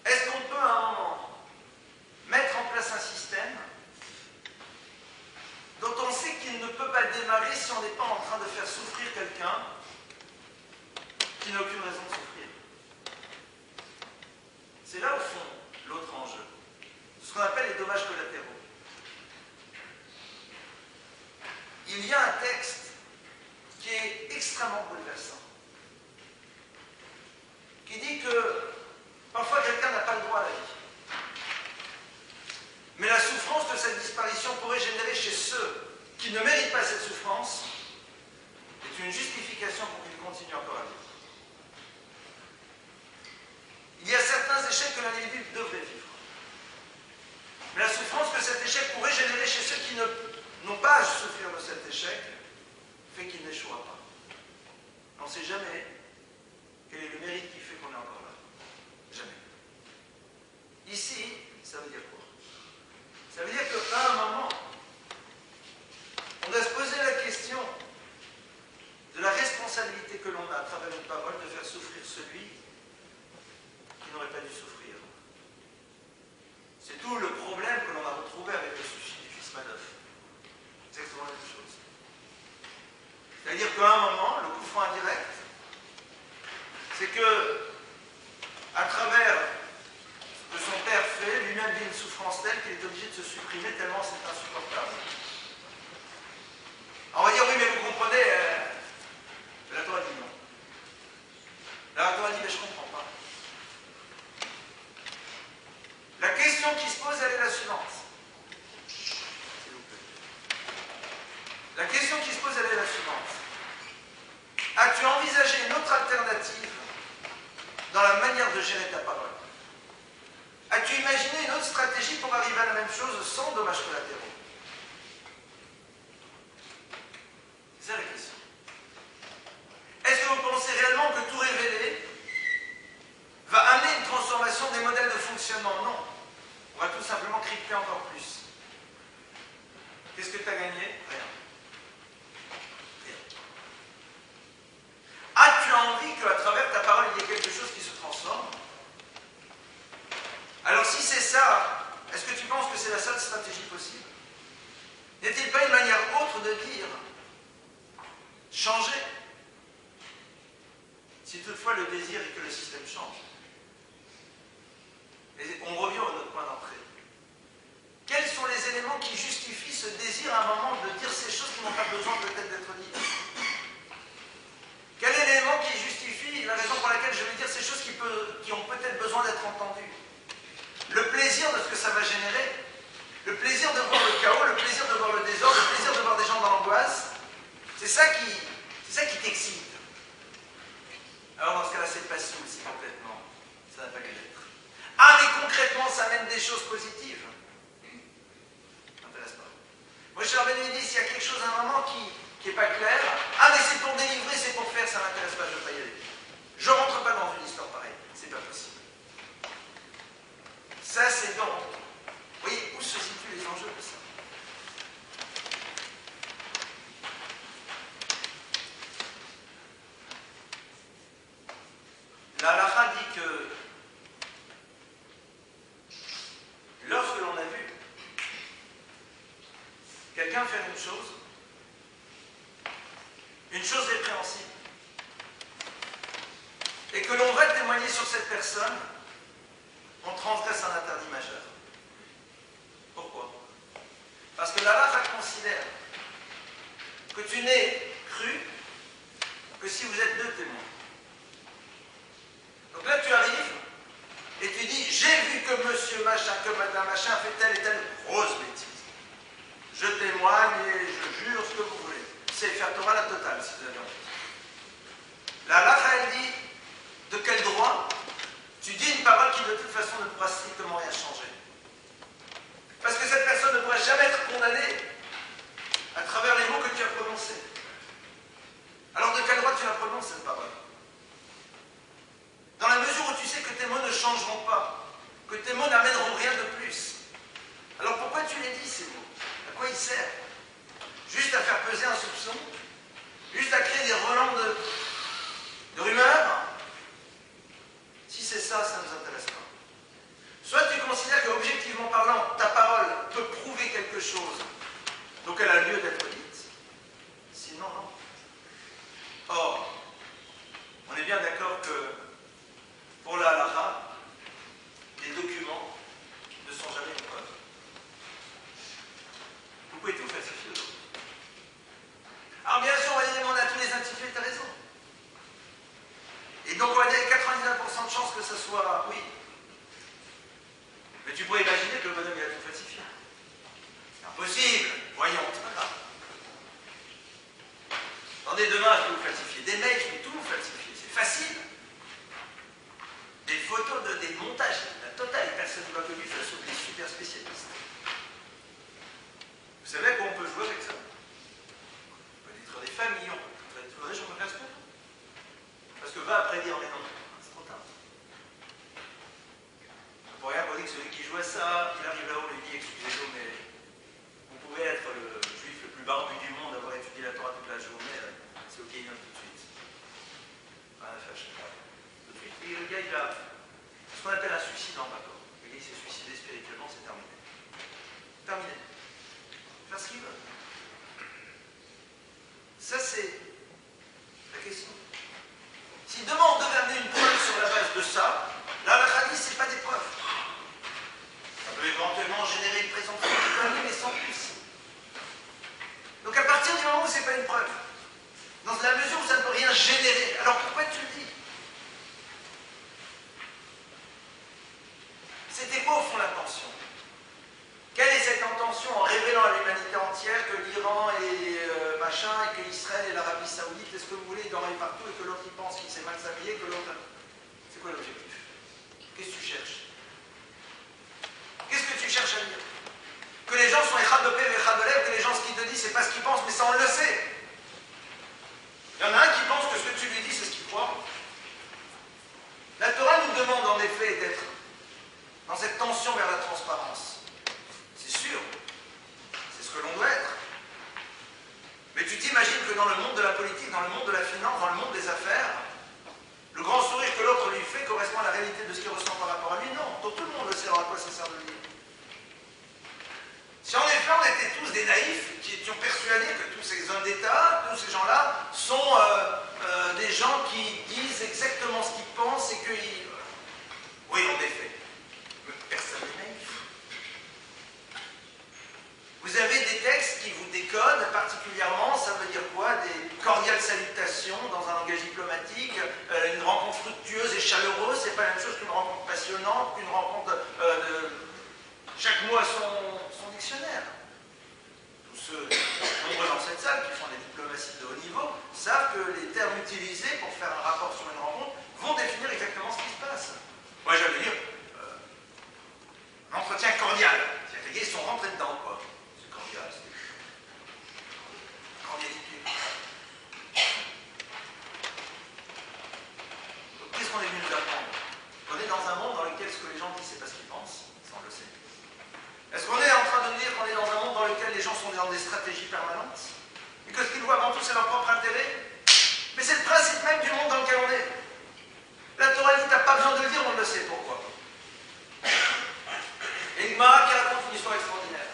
Est-ce qu'on peut à un moment mettre en place un système dont on sait qu'il ne peut pas démarrer si on n'est pas en train de faire souffrir quelqu'un qui n'a aucune raison de souffrir? C'est là, au fond, l'autre enjeu. Ce qu'on appelle les dommages collatéraux. Il y a un texte qui est extrêmement bouleversant, qui dit que parfois quelqu'un n'a pas le droit à la vie. Mais la souffrance de cette disparition pourrait générer chez ceux qui ne méritent pas cette souffrance est une justification pour qu'ils continuent encore à vivre. Il y a certains échecs que l'individu devrait vivre. Mais la souffrance que cet échec pourrait générer chez ceux qui n'ont pas à souffrir de cet échec fait qu'il n'échouera pas. On ne sait jamais quel est le mérite qui fait qu'on est encore là. Jamais. Ici, ça veut dire quoi? Ça veut dire qu'à un moment, on doit se poser la question de la responsabilité que l'on a à travers une parole de faire souffrir celui qui n'aurait pas dû souffrir. C'est-à-dire qu'à un moment, le coup franc indirect, c'est que, à travers ce que son père fait, lui-même vit une souffrance telle qu'il est obligé de se supprimer tellement c'est insupportable. Alors on va dire, oui, mais vous comprenez, la Torah dit non. La Torah dit, mais je ne comprends pas. La question qui se pose, elle est la suivante. La question qui se pose, elle est la suivante. As-tu envisagé une autre alternative dans la manière de gérer ta parole? As-tu imaginé une autre stratégie pour arriver à la même chose sans dommages collatéraux? C'est la question. Est-ce que vous pensez réellement que tout révéler va amener une transformation des modèles de fonctionnement? Non. On va tout simplement crypter encore plus. Qu'est-ce que tu as gagné? Rien. As-tu envie qu'à travers ta parole, il y ait quelque chose qui se transforme? Alors si c'est ça, est-ce que tu penses que c'est la seule stratégie possible? N'est-il pas une manière autre de dire changer? Si toutefois le désir est que le système change. Et on revient à notre point d'entrée. Quels sont les éléments qui justifient ce désir à un moment de dire ces choses qui n'ont pas besoin peut-être d'être dites? Quel est l'élément qui justifie la raison pour laquelle je vais dire ces choses qui ont peut-être besoin d'être entendues? Le plaisir de ce que ça va générer, le plaisir de voir le chaos, le plaisir de voir le désordre, le plaisir de voir des gens dans l'angoisse, c'est ça qui t'excite. Alors dans ce cas-là, c'est passé aussi complètement. Ça n'a pas lieu d'être. Ah, mais concrètement, ça amène des choses positives. Ça m'intéresse pas. Moi, je leur ai dit, s'il y a quelque chose à un moment qui n'est pas clair, ah, mais c'est pour délivrer, c'est pour faire, ça ne m'intéresse pas, je ne veux pas y aller. Je ne rentre pas dans une histoire pareille. C'est pas possible. Ça, c'est donc. Vous voyez, où se situent les enjeux de ça? La halakha dit que lorsque l'on a vu quelqu'un faire une chose répréhensible, et que l'on va témoigner sur cette personne, on transgresse un interdit majeur. Pourquoi? Parce que la halakha considère que tu n'es cru que si vous êtes deux témoins. Donc là, tu arrives et tu dis, j'ai vu que monsieur machin, que madame machin fait telle et telle grosse bêtise. Je témoigne et je jure ce que vous voulez. C'est faire Torah la totale, si vous avez envie. La halakha, elle dit, de quel droit tu dis une parole qui de toute façon ne pourra strictement rien changer? Parce que cette personne ne pourra jamais être condamnée à travers les mots que tu as prononcés. Alors de quel droit tu la prononces, cette parole? Dans la mesure où tu sais que tes mots ne changeront pas, que tes mots n'amèneront rien de plus. Alors pourquoi tu les dis, ces mots? À quoi ils servent? Juste à faire peser un soupçon? Juste à créer des relents de rumeurs? Si c'est ça, ça ne nous intéresse pas. Soit tu considères qu'objectivement parlant, ta parole peut prouver quelque chose, donc elle a lieu d'être dite, sinon non. Or, on est bien d'accord que pour la halakha, les documents ne sont jamais une preuve. Vous pouvez tout falsifier aujourd'hui. Alors bien sûr, on va demander à tous les intitulés, tu as raison. Et donc on va dire 99% de chances que ce soit oui. Mais tu pourrais imaginer que le bonhomme il a tout falsifié. C'est impossible. Voyons, c'est pas grave. Attendez, demain je peux vous falsifier des mails, je peux tout vous falsifier. C'est facile. Des photos, des montages, la totale, personne ne va que lui faire sauf les super spécialistes. Vous savez à quoi on peut jouer avec ça? On peut détruire des familles, on peut détruire des gens comme ça. Parce que va après dire, mais non, c'est trop tard. Pour rien qu'on dit que celui qui joue à ça, il arrive là-haut, il dit, excusez-nous, mais vous pouvez être le juif le plus barbu du monde, avoir étudié la Torah toute la journée, c'est ok, il vient tout de suite. Rien à faire, je sais pas. Tout de suite. Et le gars, il a ce qu'on appelle un suicide en backup. Le gars, il s'est suicidé spirituellement, c'est terminé. Terminé. Faire ce qu'il veut. Ça, c'est généré. Alors pourquoi tu le dis? C'était quoi au fond l'intention? Quelle est cette intention en révélant à l'humanité entière que l'Iran et machin, et que Israël et l'Arabie Saoudite, est-ce que vous voulez, dorment partout et que l'autre il pense qu'il s'est mal s'habiller, que l'autre. C'est quoi l'objectif? Qu'est-ce que tu cherches? Qu'est-ce que tu cherches à dire? Que les gens sont Echad de paix et Echad de lèvres, que les gens ce qu'ils te disent, c'est pas ce qu'ils pensent, mais ça on le sait. Il y en a un qui pense que ce que tu lui dis, c'est ce qu'il croit. La Torah nous demande en effet d'être dans cette tension vers la transparence. C'est sûr, c'est ce que l'on doit être. Mais tu t'imagines que dans le monde de la politique, dans le monde de la finance, dans le monde des affaires, le grand sourire que l'autre lui fait correspond à la réalité de ce qu'il ressent par rapport à lui? Non, donc tout le monde le sait, alors à quoi ça sert de le dire? Si en effet on était tous des naïfs qui étions persuadés que tous ces hommes d'État, tous ces gens-là, sont des gens qui disent exactement ce qu'ils pensent et qu'ils... oui, en effet. Mais personne n'est naïf. Vous avez des textes qui vous décodent particulièrement, ça veut dire quoi? Des cordiales salutations dans un langage diplomatique, une rencontre fructueuse et chaleureuse, c'est pas la même chose qu'une rencontre passionnante, qu'une rencontre de... Chaque mot a son dictionnaire. Tous ceux, nombreux dans cette salle, qui font des diplomaties de haut niveau, savent que les termes utilisés pour faire un rapport sur une rencontre vont définir exactement ce qui se passe. Moi, j'allais dire, un entretien cordial. C'est-à-dire que les gars, ils sont rentrés dedans, quoi. C'est cordial, c'est cordialité. Donc, qu'est-ce qu'on est venu nous apprendre? On est dans un monde dans lequel ce que les gens disent, c'est pas ce qu'ils pensent, ça on le sait. Est-ce qu'on est en train de nous dire qu'on est dans un monde dans lequel les gens sont dans des stratégies permanentes? Et que ce qu'ils voient avant tout, c'est leur propre intérêt? Mais c'est le principe même du monde dans lequel on est. La Torah, tu n'as pas besoin de le dire, on le sait pourquoi. Et une Gemara qui raconte une histoire extraordinaire.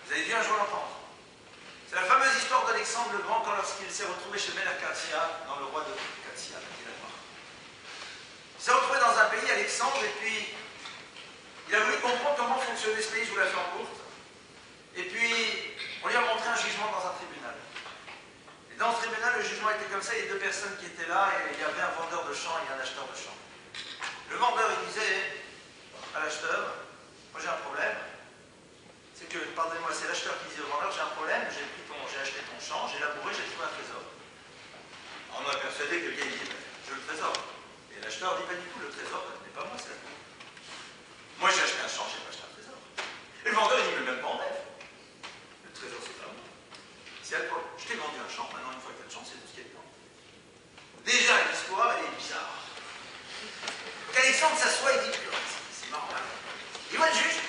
Vous avez dû un jour l'entendre. C'est la fameuse histoire d'Alexandre le Grand quand lorsqu'il s'est retrouvé chez Ben Akatia, dans le roi de Katia, il s'est retrouvé dans un pays, Alexandre, et puis il a voulu comprendre comment fonctionnait ce pays, je vous la fais en courte. Et puis, on lui a montré un jugement dans un tribunal. Et dans ce tribunal, le jugement était comme ça, il y a deux personnes qui étaient là, et il y avait un vendeur de champs et un acheteur de champs. Le vendeur, il disait à l'acheteur, moi j'ai un problème, c'est que, pardonnez-moi, c'est l'acheteur qui disait au vendeur, j'ai un problème, j'ai acheté ton champ, j'ai labouré, j'ai trouvé un trésor. Alors, on a persuadé que le gars, il dit, je veux le trésor. Et l'acheteur dit, pas du tout, le trésor, ce n'est pas moi, c'est la cour. Moi j'ai acheté un champ, j'ai pas acheté un trésor. Et le vendeur, il dit, mais même pas en rêve. Le trésor, c'est pas moi. C'est à toi. Je t'ai vendu un champ, maintenant, une fois que tu as le champ, c'est tout ce qu'il y a dedans. Déjà, l'histoire, elle est bizarre. Alexandre s'assoit et dit, c'est marrant. Il voit le juge.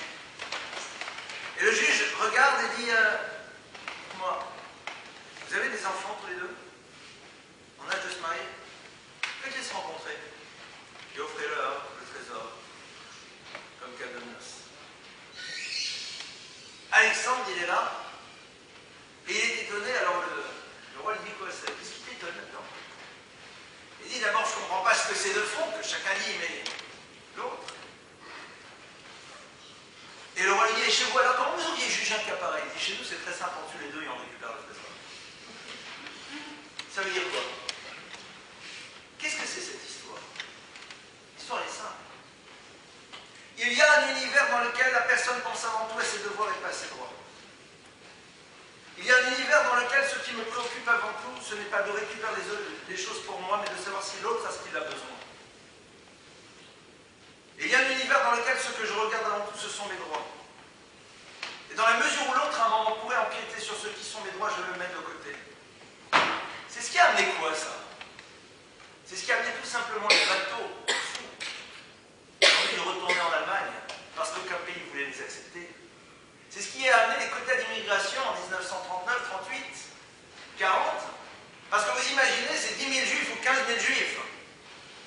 Et le juge regarde et dit, moi, vous avez des enfants tous les deux? En âge de se marier? Faites-les se rencontrer. Et offrez-leur le trésor comme cadeau de noces. Alexandre, il est là. Et il est étonné. Alors le roi lui dit quoi? Qu'est-ce qui t'étonne là-dedans? Il dit d'abord, je ne comprends pas ce que c'est de fond, que chacun dit, mais l'autre. Et le roi lui dit, et chez vous, alors comment vous auriez jugé un cas pareil? Il dit, chez nous, c'est très simple, on tue les deux et on récupère le trésor. Ça veut dire quoi? Qu'est-ce que c'est cette histoire? L'histoire est simple. Il y a un univers dans lequel la personne pense avant tout à ses devoirs et pas à ses droits. Il y a un univers dans lequel ce qui me préoccupe avant tout, ce n'est pas de récupérer les choses pour moi, mais de savoir si l'autre a ce qu'il a besoin. Et il y a un univers dans lequel ce que je regarde avant tout, ce sont mes droits. Et dans la mesure où l'autre, à un moment, pourrait empiéter sur ce qui sont mes droits, je le mets de côté. C'est ce qui a amené quoi, ça? C'est ce qui a amené tout simplement les bateaux qui ont envie de retourner en Allemagne, parce qu'aucun pays voulait les accepter. C'est ce qui a amené les quotas d'immigration en 1939, 38, 40. Parce que vous imaginez, c'est 10 000 juifs ou 15 000 juifs.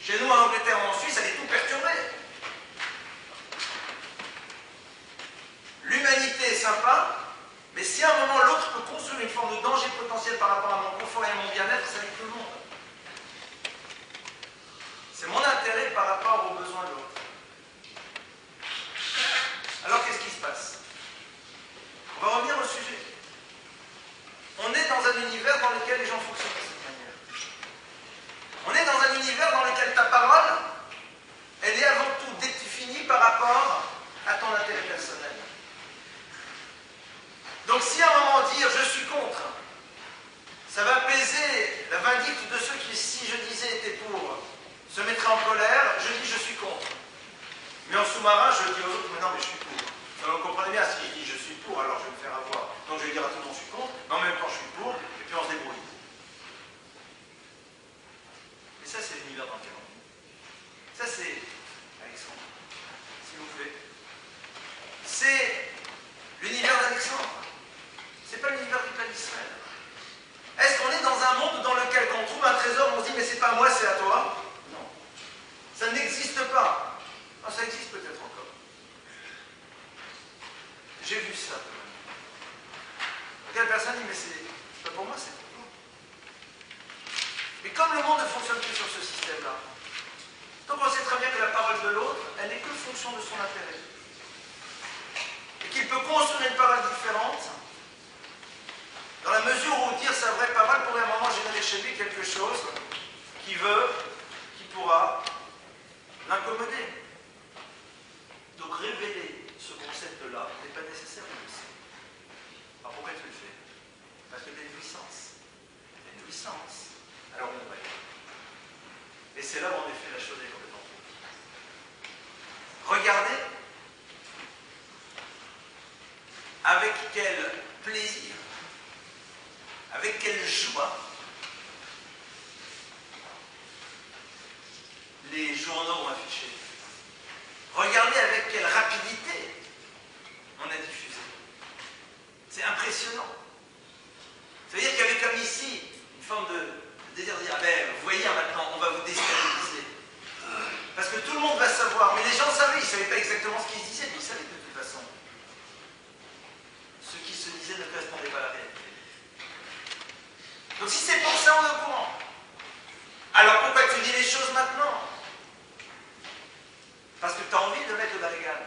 Chez nous, en Angleterre ou en Suisse, ça allait tout perturber. L'humanité est sympa, mais si à un moment l'autre peut construire une forme de danger potentiel par rapport à mon confort et à mon bien-être, ça avec tout le monde. C'est mon intérêt par rapport aux besoins de l'autre. Alors qu'est-ce qui se passe? On va revenir au sujet. On est dans un univers dans Donc si à un moment dire je suis contre, ça va apaiser la vindicte de ceux qui, si je disais étaient pour, se mettraient en colère, je dis je suis contre. Mais en sous-marin, je dis aux autres, mais non, mais je suis pour. Alors vous comprenez bien, si je dis je suis pour, alors je vais me faire avoir. Donc je vais dire à tout le monde je suis contre, mais en même temps je suis pour, et puis on se débrouille. Et ça, c'est l'univers dans lequel on vit. Ça, c'est Alexandre, s'il vous plaît. C'est l'univers d'Alexandre. C'est pas l'univers du peuple d'Israël. Est-ce qu'on est dans un monde dans lequel, quand on trouve un trésor, on se dit mais c'est pas moi, c'est à toi? Non. Ça n'existe pas. Non, ça existe peut-être encore. J'ai vu ça. Quelle personne dit mais c'est pas pour moi, c'est pour toi. Mais comme le monde ne fonctionne plus sur ce système-là, donc on sait très bien que la parole de l'autre, elle n'est que fonction de son intérêt. Et qu'il peut construire une parole différente, dans la mesure où dire sa vraie parole pourrait à un moment générer chez lui quelque chose qui pourra l'incommoder. Donc révéler ce concept-là n'est pas nécessaire de le faire. Alors pourquoi tu le fais? Parce que tu as une puissance. Tu as une puissance. Alors on va. Et c'est là où en effet la chose est complètement fausse. Regardez avec quel plaisir, avec quelle joie les journaux ont affiché. Regardez avec quelle rapidité on a diffusé. C'est impressionnant. C'est-à-dire qu'il y avait comme ici une forme de désir de dire, ah ben, vous voyez maintenant, on va vous déstabiliser. Parce que tout le monde va savoir. Mais les gens savaient, ils ne savaient pas exactement ce qu'ils se disaient, mais ils savaient de toute façon. Ce qui se disait ne correspondait pas à la réalité. Donc si c'est pour ça, on est au courant. Alors pourquoi tu dis les choses maintenant? Parce que tu as envie de mettre de la régale.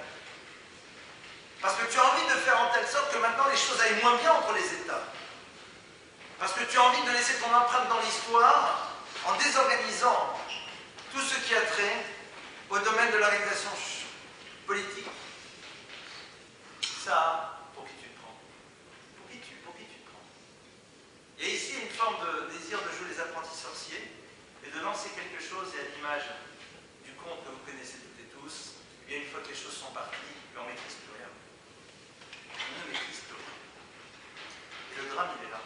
Parce que tu as envie de faire en telle sorte que maintenant les choses aillent moins bien entre les États. Parce que tu as envie de laisser ton empreinte dans l'histoire en désorganisant tout ce qui a trait au domaine de l'organisation politique. Ça, pour qui tu te prends? Pour qui tu te prends? Et ici, il y a une forme de désir de jouer les apprentis sorciers et de lancer quelque chose, et à l'image du conte que vous connaissez toutes et tous, et une fois que les choses sont parties, on ne maîtrise plus rien. On ne maîtrise plus rien. Et le drame, il est là.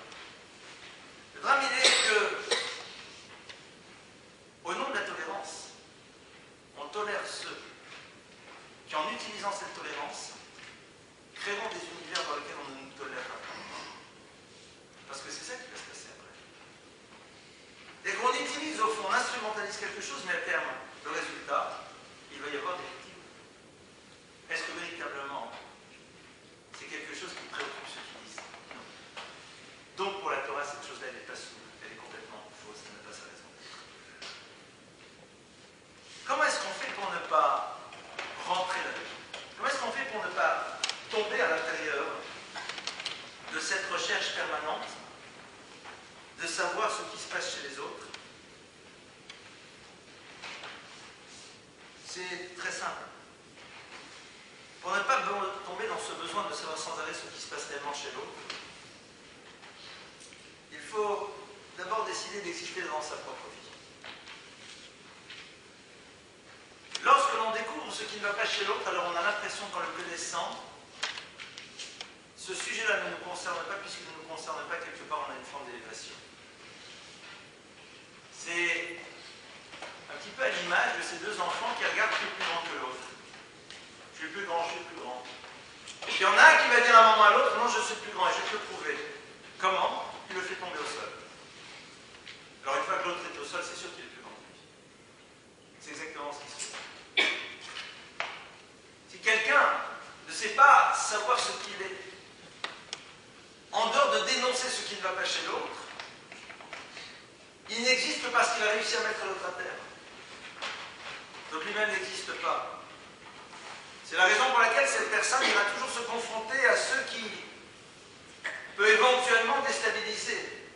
Le drame, il est que, au nom de la tolérance, on tolère ceux qui, en utilisant cette tolérance, créeront des univers dans lesquels on ne nous tolère pas. Parce que c'est ça qui va se passer après. Et qu'on utilise, au fond, on instrumentalise quelque chose, mais à terme, le résultat, il va y avoir des victimes. Est-ce que véritablement, c'est quelque chose qui préoccupe ceux qui disent? Non. Donc pour la Torah, cette chose-là, elle n'est pas souple, elle est complètement fausse, elle n'a pas sa raison d'être. Comment est-ce qu'on fait pour ne pas rentrer là-dedans? Comment est-ce qu'on fait pour ne pas tomber à l'intérieur de cette recherche permanente de savoir ce qui se passe chez les autres? C'est très simple. Pour ne pas tomber dans ce besoin de savoir sans arrêt ce qui se passe réellement chez l'autre, il faut d'abord décider d'exister dans sa propre vie. Lorsque l'on découvre ce qui ne va pas chez l'autre, alors on a l'impression qu'en le connaissant, ce sujet-là ne nous concerne pas, puisqu'il ne nous concerne pas, quelque part on a une forme d'élévation. C'est un petit peu à l'image de ces deux enfants qui regardent qui est plus grand que l'autre. Je suis le plus grand, je suis le plus grand. Et puis il y en a un qui va dire à un moment à l'autre, non, je suis le plus grand et je vais te le prouver. Comment? Il le fait tomber au sol. Alors une fois que l'autre est au sol, c'est sûr qu'il est plus grand que lui. C'est exactement ce qui se fait. Si quelqu'un ne sait pas savoir ce qu'il est, en dehors de dénoncer ce qui ne va pas chez l'autre, il n'existe que parce qu'il a réussi à mettre l'autre à terre. Donc lui-même n'existe pas. C'est la raison pour laquelle cette personne ira toujours se confronter à ceux qui peut éventuellement déstabiliser.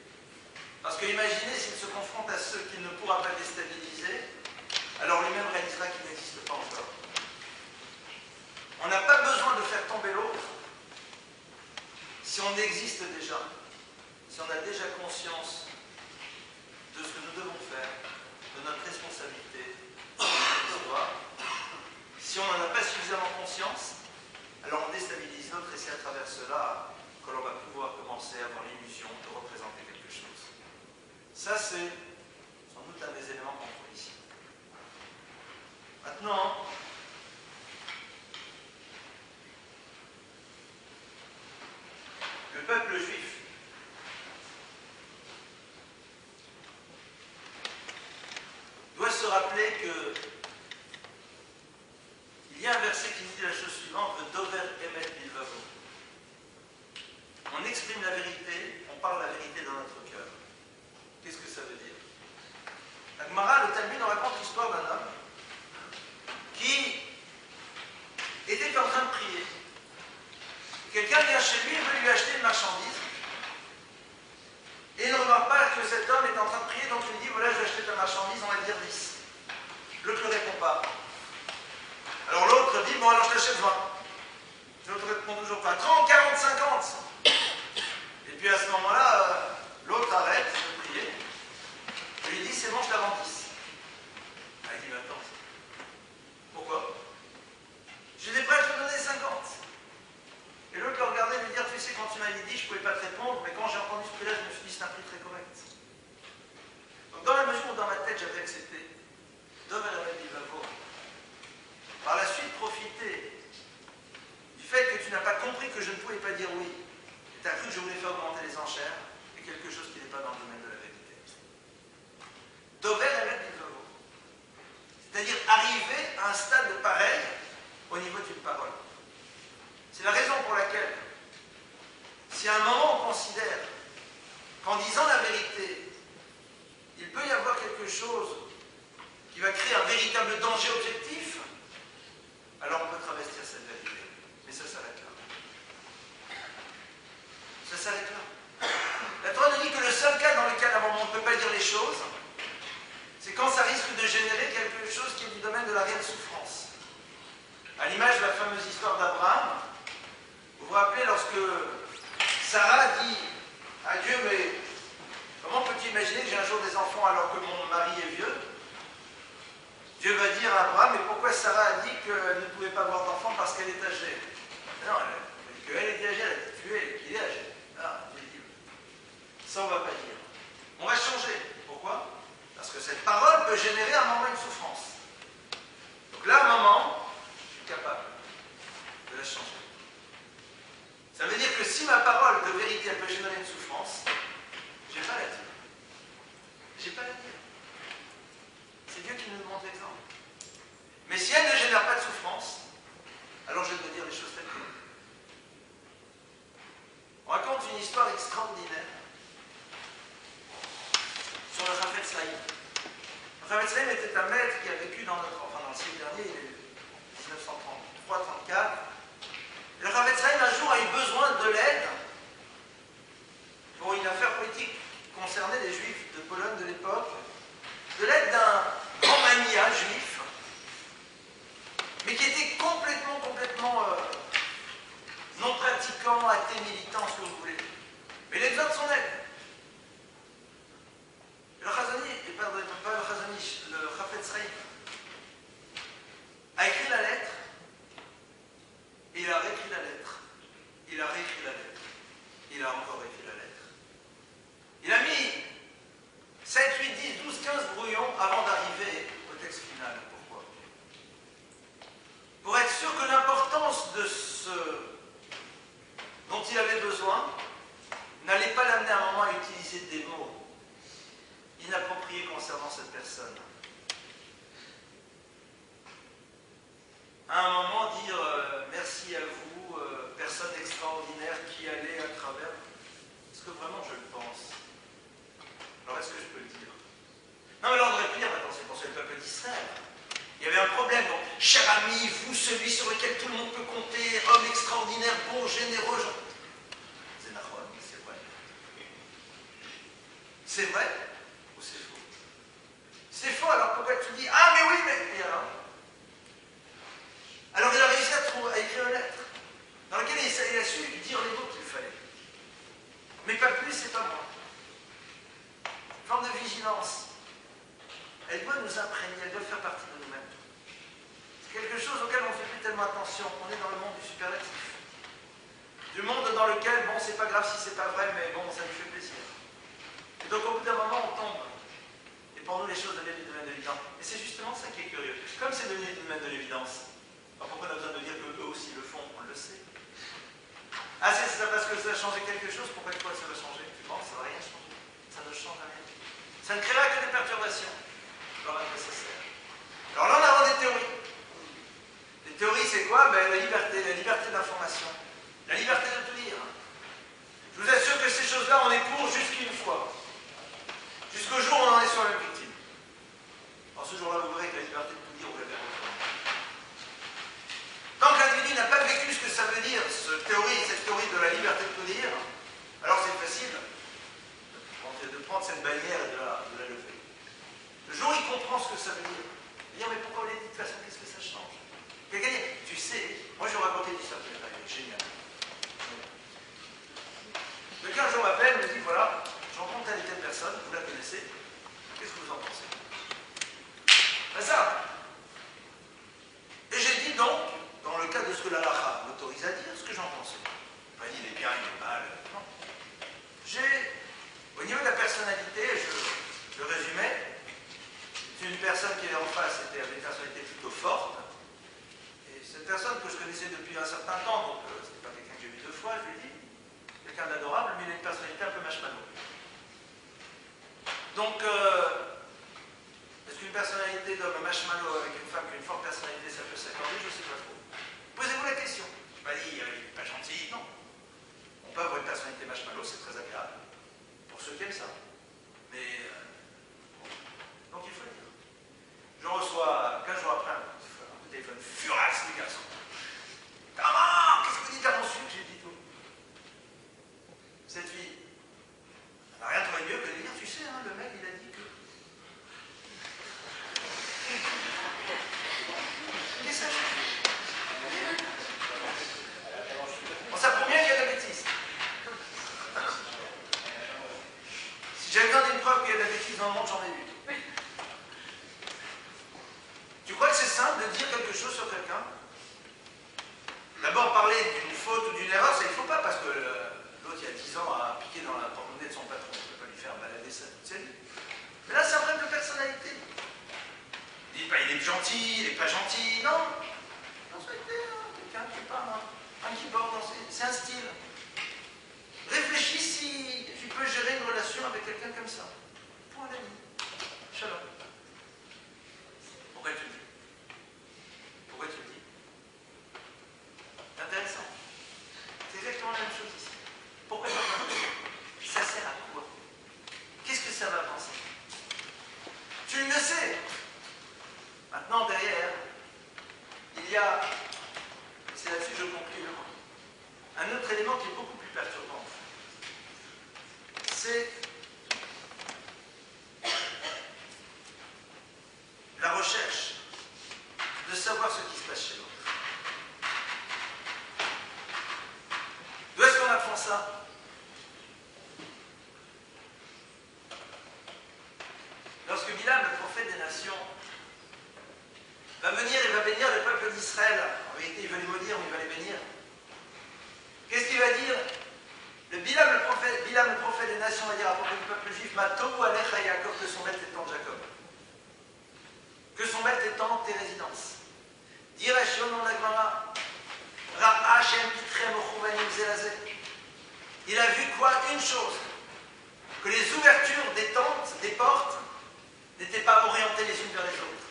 Parce que imaginez s'il se confronte à ceux qu'il ne pourra pas déstabiliser, alors lui-même réalisera qu'il n'existe pas encore. On n'a pas besoin de faire tomber l'autre si on on existe déjà, si on a déjà conscience de ce que nous devons faire, de notre responsabilité, de notre histoire, si on n'en a pas suffisamment conscience, alors on déstabilise l'autre et c'est à travers cela que l'on va pouvoir commencer à avoir l'illusion de représenter quelque chose. Ça, c'est sans doute un des éléments qu'on trouve ici. Maintenant, le peuple juif doit se rappeler que il y a un verset qui nous dit la chose suivante, le Dover Emet Bilvavo. On exprime la vérité, on parle la vérité dans notre cœur. Qu'est-ce que ça veut dire? La Gemara, le Talmud, nous raconte l'histoire d'un homme qui était en train de prier. Quelqu'un vient chez lui et veut lui acheter une marchandise. Et il ne remarque pas que cet homme est en train de prier, donc il lui dit, voilà, je vais acheter ta marchandise, on va dire 10. L'autre ne répond pas. Alors l'autre dit, bon alors je t'achète 20. L'autre ne répond toujours pas. 30, 40, 50. Et puis à ce moment-là, l'autre arrête de prier. Et lui dit, c'est bon, je la vends 10. Ah, il dit, mais attends. Pourquoi? J'étais prêt à te donner 50. Et l'autre le regardait et lui dire, tu sais, quand tu m'avais dit, je ne pouvais pas te répondre, mais quand j'ai entendu ce prix-là, je me suis dit, c'est un prix très correct. Donc dans la mesure où dans ma tête, j'avais accepté, Dover Emet Bilvavo, par la suite, profiter du fait que tu n'as pas compris que je ne pouvais pas dire oui, et tu as cru que je voulais faire augmenter les enchères, et quelque chose qui n'est pas dans le domaine de la vérité. Dover Emet Bilvavo. C'est-à-dire arriver à un stade pareil au niveau d'une parole. C'est la raison pour laquelle, si à un moment on considère qu'en disant la vérité, il peut y avoir quelque chose qui va créer un véritable danger objectif, alors on peut travestir cette vérité. Mais ça s'arrête là. Ça s'arrête là. La Torah nous dit que le seul cas dans lequel à un moment on ne peut pas dire les choses, c'est quand ça risque de générer quelque chose qui est du domaine de la réelle souffrance. À l'image de la fameuse histoire d'Abraham, vous vous rappelez lorsque Sarah dit à Dieu, mais comment peux-tu imaginer que j'ai un jour des enfants alors que mon mari est vieux? Dieu va dire à Abraham, mais pourquoi Sarah a dit qu'elle ne pouvait pas avoir d'enfant parce qu'elle est âgée? Non, qu'elle était âgée, elle a été tuée, qu'il est âgé. Ah, Dieu dit, ça on ne va pas dire. On va changer. Pourquoi? Parce que cette parole peut générer à un moment une souffrance. Donc là, à un moment, je suis capable de la changer. Ça veut dire que si ma parole de vérité elle peut générer une souffrance, je n'ai pas à la dire. Je n'ai pas à la dire. C'est Dieu qui nous montre l'exemple. Mais si elle ne génère pas de souffrance, alors je dois dire les choses telles quelles. On raconte une histoire extraordinaire sur le Chafetz Chaim. Le Chafetz Chaim était un maître qui a vécu dans le siècle dernier, il est 1933-34. Le Chafetz Chaim un jour a eu besoin de l'aide pour une affaire politique qui concernait les Juifs de Pologne de l'époque, de l'aide d'un grand mania juif, mais qui était complètement non pratiquant, athée, militant, ce que vous voulez. Mais il a besoin de son aide. Le Chafetz Chaim a écrit la lettre, et il a réécrit la lettre, il a réécrit la lettre, il a encore écrit la lettre. Il a mis 7, 8, 10, 12, 15 brouillons avant d'arriver au texte final. Pourquoi? Pour être sûr que l'importance de ce dont il avait besoin n'allait pas l'amener à un moment à utiliser des mots inappropriés concernant cette personne. À un moment dire merci à vous, personne extraordinaire qui allait à travers. Est-ce que vraiment je le pense? Alors est-ce que je peux le dire? Non mais là on aurait pu dire, attends, c'est pour ça le peuple d'Israël. Il y avait un problème, donc, cher ami, vous, celui sur lequel tout le monde peut compter, homme extraordinaire, bon, généreux, c'est Nahon, c'est vrai. C'est vrai ou c'est faux? C'est faux, alors pourquoi tu dis, ah mais oui, mais... Et alors il a réussi à écrire une lettre dans laquelle il a su dire les mots qu'il fallait. Mais pas plus et pas moins. Une forme de vigilance. Elle doit nous imprégner, elle doit faire partie de nous-mêmes. C'est quelque chose auquel on ne fait plus tellement attention. On est dans le monde du superlatif. Du monde dans lequel, bon, c'est pas grave si c'est pas vrai, mais bon, ça lui fait plaisir. Et donc, au bout d'un moment, on tombe. Et pour nous, les choses deviennent de l'évidence. Et c'est justement ça qui est curieux. Comme c'est devenu de l'évidence, alors pourquoi on a besoin de dire qu'eux aussi le font? On le sait. Ah, c'est ça parce que ça a changé quelque chose? Pourquoi ça va changer? Non, ça ne va rien changer. Ça ne change rien. Ça ne créera que des perturbations. Alors, à quoi ça sert? Alors là, on a des théories. Les théories, c'est quoi? Ben, la liberté d'information. La liberté de tout dire. Je vous assure que ces choses-là, on est pour jusqu'une fois. Jusqu'au jour où on en est sur la victime. Alors ce jour-là, vous verrez que la liberté de tout dire, vous l'avez retrouvée. Tant que l'individu n'a pas vécu ce que ça veut dire, cette théorie de la liberté de tout dire, alors c'est facile de prendre cette bannière et de la lever. Le jour où il comprend ce que ça veut dire, il dit mais pourquoi on l'a dit de toute façon, qu'est-ce que ça change? Quelqu'un dit, tu sais, moi je vais raconter l'histoire qui m'est arrivée, génial. Quelqu'un un jour m'appelle, me dit voilà, je rencontre telle et telle personne, vous la connaissez, qu'est-ce que vous en pensez? Ben ça. Et j'ai dit donc, dans le cas de ce que l'Alakha m'autorise à dire, ce que j'en pensais. Pas dit il est bien, il est mal. Non. Au niveau de la personnalité, je résumais, c'est une personne qui est en face, avait une personnalité plutôt forte. Et cette personne que je connaissais depuis un certain temps, donc c'était pas quelqu'un que j'ai vu 2 fois, je lui ai dit, quelqu'un d'adorable, mais il a une personnalité un peu marshmallow. Donc, est-ce qu'une personnalité d'homme marshmallow avec une femme qui a une forte personnalité, ça peut s'accorder? Je ne sais pas trop. Posez-vous la question. Je ne pas dit, il n'est pas gentil, non. On peut avoir une personnalité marshmallow, c'est très agréable. Pour ceux qui aiment ça. Mais, donc il faut le dire. Je reçois, 15 jours après, un coup de téléphone furax du garçon. Comment? Qu'est-ce que vous dites à mon sucre? J'ai dit tout. Cette fille, elle n'a rien trouvé mieux que de dire, tu sais, hein, le mec, il a dit que... Qu'est-ce que ça fait? On s'apprend bien qu'il y a de la bêtise. Si j'avais besoin d'une preuve qu'il y a de la bêtise dans le monde, j'en ai eu. Tu crois que c'est simple de dire quelque chose sur quelqu'un? D'abord, parler d'une faute ou d'une erreur, ça il ne faut pas, parce que l'autre, il y a 10 ans, a piqué dans la porte-monnaie de son patron. On ne peut pas lui faire balader ça toute sa vie. Mais là, c'est un problème de personnalité. Dites pas, il est gentil, il n'est pas gentil. Non. Non, ça a été quelqu'un qui parle, un qui borde, c'est un style. Réfléchis si tu peux gérer une relation avec quelqu'un comme ça. Point d'ami. Shalom. Pourquoi tu le dis? Pourquoi tu le dis? C'est intéressant. C'est exactement la même chose ici. Pourquoi tu le dis? Ça sert à quoi? Qu'est-ce que ça va penser? Tu le sais. Maintenant, derrière, il y a, et c'est là-dessus que je conclue, un autre élément qui est beaucoup plus perturbant. C'est la recherche de savoir ce qui se passe chez l'autre. D'où est-ce qu'on apprend ça? Lorsque Bilam, le prophète des nations, va venir et va bénir le peuple d'Israël. En vérité, il veut les maudire, mais il va les bénir. Qu'est-ce qu'il va dire? Bilam, le prophète des nations, va dire à propos du peuple juif, Matou alecha Yaakov, que son maître étende Jacob. Que son maître étende tes résidences. Dire Shion dans la Gemara, Ra'a Shem Pitrem Ochuvanim Zelazé. Il a vu quoi? Une chose. Que les ouvertures des tentes, des portes, n'étaient pas orientées les unes vers les autres.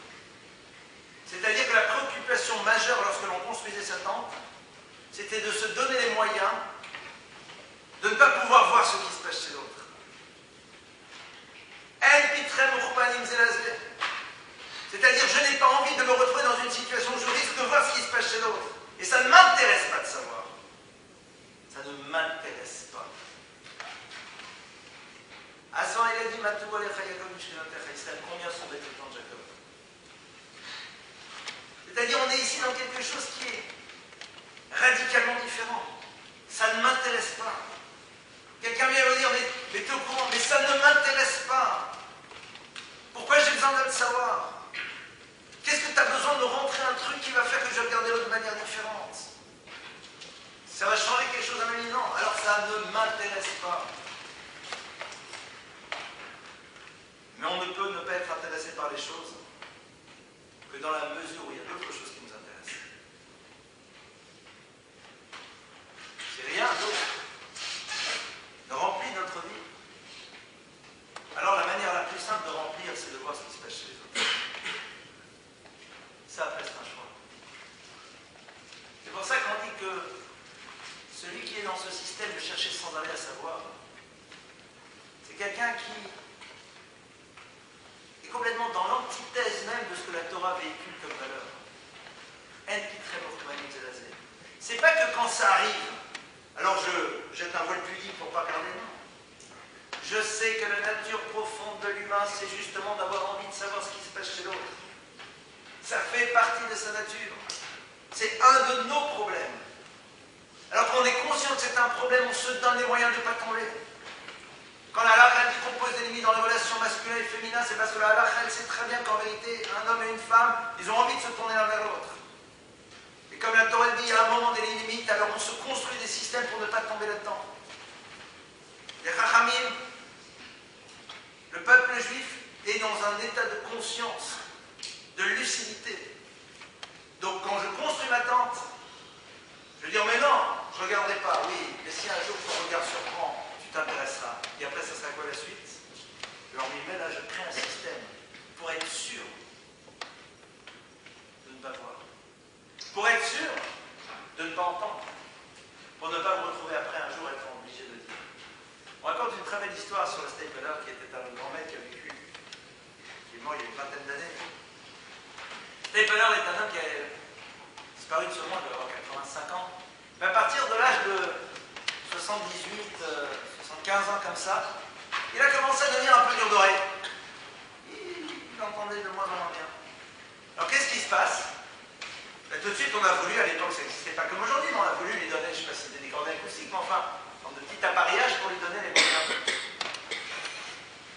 C'est-à-dire que la préoccupation majeure lorsque l'on construisait sa tente, c'était de se donner les moyens de ne pas pouvoir voir ce qui se passe chez l'autre. C'est-à-dire, je n'ai pas envie de me retrouver dans une situation où je risque de voir ce qui se passe chez l'autre. Et ça ne m'intéresse pas de savoir. Ça ne m'intéresse pas. Assan, il a dit, Matou alecha Yaakov mishkenatecha Israël, combien sont des temps de Jacob? C'est-à-dire, on est ici dans quelque chose qui est radicalement différent. Ça ne m'intéresse pas. Quelqu'un vient quelque chose à ma vie, non. Alors ça ne m'intéresse pas. Mais on ne peut ne pas être intéressé par les choses que dans la mesure où il y a d'autres choses qui nous intéressent. Si rien d'autre ne remplit notre vie, alors la manière la plus simple de remplir, c'est de voir ce qui se passe chez les autres. Ça, après, c'est un choix. C'est pour ça qu'on dit que celui qui est dans ce système de chercher sans arrêt à savoir, c'est quelqu'un qui est complètement dans l'antithèse même de ce que la Torah véhicule comme valeur. C'est pas que quand ça arrive, alors je jette un voile pudique pour pas regarder, non. Je sais que la nature profonde de l'humain, c'est justement d'avoir envie de savoir ce qui se passe chez l'autre. Ça fait partie de sa nature. C'est un de nos problèmes. Alors qu'on est conscient que c'est un problème, on se donne les moyens de ne pas tomber. Quand la halakha dit qu'on pose des limites dans les relations masculines et féminines, c'est parce que la halakha, elle sait très bien qu'en vérité, un homme et une femme, ils ont envie de se tourner l'un vers l'autre. Et comme la Torah dit, il y a un moment des limites, alors on se construit des systèmes pour ne pas tomber là-dedans. Les Chachamim, le peuple juif est dans un état de conscience, de lucidité. Donc quand je construis ma tente, je vais dire, mais non, je ne regarderai pas. Oui, mais si un jour ton regard surprend, tu t'intéresseras. Et après, ça sera quoi la suite? Je leur dis, mais là, je crée un système pour être sûr de ne pas voir. Pour être sûr de ne pas entendre. Pour ne pas me retrouver après un jour être obligé de dire. On raconte une très belle histoire sur le Stapler, qui était un grand-maître qui a vécu, qui est mort il y a une vingtaine d'années. Stapler est un homme qui a disparu de ce monde, il doit avoir 85 ans. Mais à partir de l'âge de 78, 75 ans comme ça, il a commencé à devenir un peu dur d'oreille. Il entendait de moins en moins bien. Alors qu'est-ce qui se passe? Ben, tout de suite on a voulu, à l'époque ça n'existait pas comme aujourd'hui, mais on a voulu lui donner, je ne sais pas si c'était des cordes acoustiques, mais enfin, de petit appareillage pour lui donner les moyens.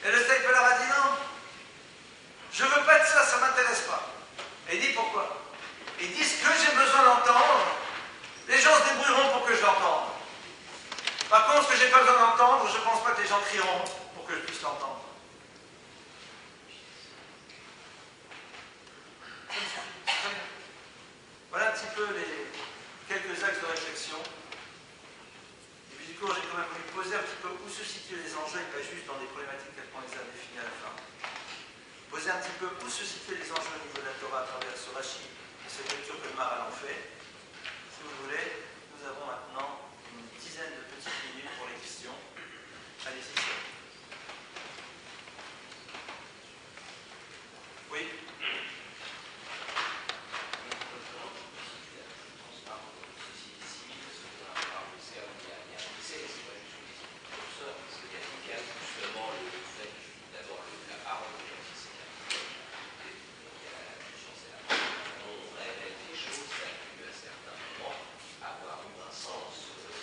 Et le Stapler a dit non, je ne veux pas de ça, ça ne m'intéresse pas. Et il dit pourquoi? Il dit ce que j'ai besoin d'entendre, les gens se débrouilleront pour que je l'entende. Par contre, ce que je n'ai pas besoin d'entendre, je ne pense pas que les gens crieront pour que je puisse l'entendre. Voilà un petit peu quelques axes de réflexion. Et puis du coup, j'ai quand même voulu poser un petit peu où se situent les enjeux et pas juste dans des problématiques telles qu'on les a définies à la fin. Poser un petit peu où se situent les enjeux au niveau de la Torah à travers ce Rashi et cette lecture que le Maharal en fait. Si vous voulez, nous avons maintenant une dizaine de petites minutes pour les questions. Allez-y. Oui.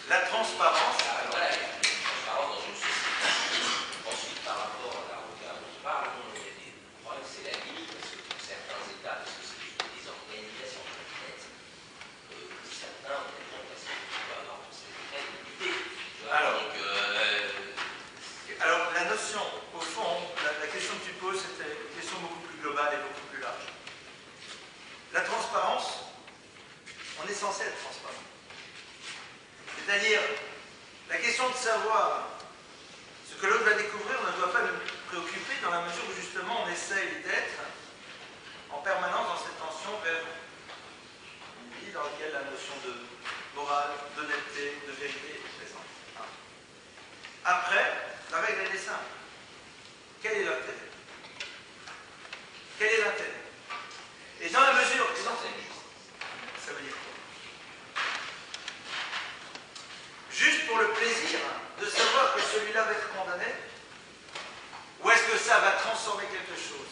La transparence, alors. Voilà, la transparence dans une société. Ensuite, par rapport à la regard dont on parle, il y a des problèmes, c'est la limite, parce que pour certains États, parce que c'est des organisations complètes, certains, honnêtement, parce qu'on peut avoir pour ces États une idée. Alors, la notion, au fond, la question que tu poses, c'était une question beaucoup plus globale et beaucoup plus large. La transparence, on est censé être transparent. C'est-à-dire, la question de savoir ce que l'autre va découvrir, on ne doit pas nous préoccuper dans la mesure où justement on essaye d'être en permanence dans cette tension vers une vie dans laquelle la notion de morale, d'honnêteté, de vérité est présente. Après, la règle elle est simple. Quel est l'intérêt? Quel est l'intérêt? Et dans la mesure... Ça veut dire quoi? Juste pour le plaisir de savoir que celui-là va être condamné? Ou est-ce que ça va transformer quelque chose?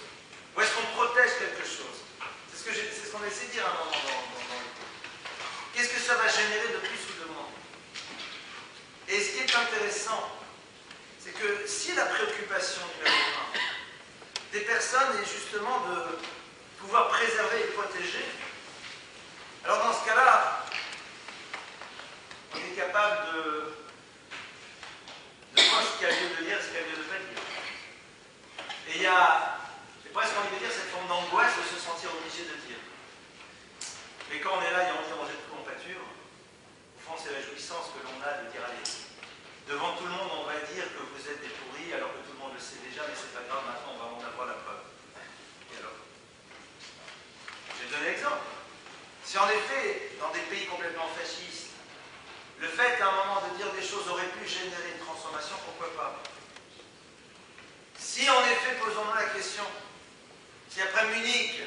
Ou est-ce qu'on protège quelque chose? C'est ce qu'on essaie de dire à un moment dans le cours. Qu'est-ce que ça va générer de plus ou de moins? Et ce qui est intéressant, c'est que si la préoccupation numéro 1 des personnes est justement de pouvoir préserver et protéger, alors dans ce cas-là, on est est capable de voir ce qu'il y a lieu de dire, ce qu'il y a lieu de pas dire. Et il y a, j'ai presque envie de dire, cette forme d'angoisse de se sentir obligé de dire. Mais quand on est là et on dit on jette tout en pâture, au fond c'est la jouissance que l'on a de dire allez. Devant tout le monde, on va dire que vous êtes des pourris, alors que tout le monde le sait déjà, mais c'est pas grave, maintenant on va en avoir la preuve. Et alors? Je vais donner l'exemple. Si en effet, dans des pays complètement fascistes, le fait à un moment de dire des choses aurait pu générer une transformation, pourquoi pas? Si en effet, posons-nous la question, si après Munich,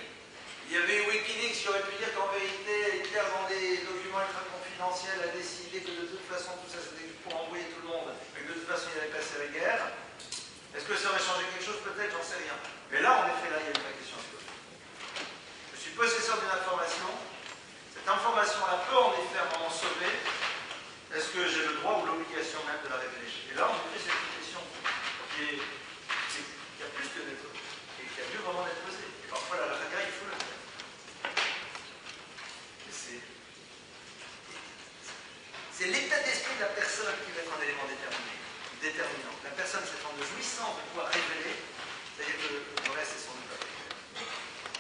il y avait eu Wikileaks qui aurait pu dire qu'en vérité, Hitler, dans des documents ultra confidentiels, a décidé que de toute façon, tout ça c'était pour embrouiller tout le monde, et que de toute façon, il allait passer la guerre, est-ce que ça aurait changé quelque chose? Peut-être, j'en sais rien. Mais là, en effet, là, il y a une vraie question à se poser. Je suis possesseur d'une information. Cette information-là peut en effet à un moment sauver. Est-ce que j'ai le droit ou l'obligation même de la révéler? Et là, en effet, c'est une question qui a plus que d'être, et qui a lieu vraiment d'être posée. Et parfois, la bagarre, il faut le faire. C'est l'état d'esprit de la personne qui va être un élément déterminant. La personne, cette forme de jouissance de pouvoir révéler, c'est-à-dire que le reste, c'est son doute.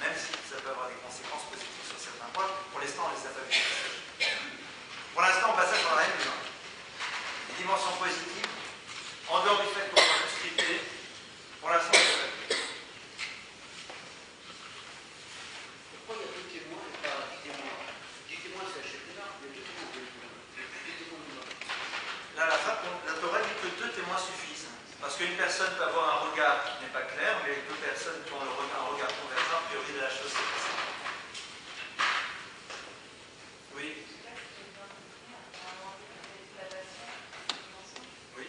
Même si ça peut avoir des conséquences positives sur certains points, pour l'instant, on les a pas vues. Pour l'instant, on passe à la haine humaine. Les dimensions positives, en dehors du fait qu'on va tout scripter, pour l'instant, on les a pas vues. Pourquoi il y a deux témoins et pas 10 témoins? 10 témoins, c'est acheté là, il y a deux témoins. Là, la Torah dit que 2 témoins suffisent. Parce qu'une personne peut avoir un regard qui n'est pas clair, mais 2 personnes qui ont un regard convergent, a priori de la chose, c'est possible. Oui. Oui.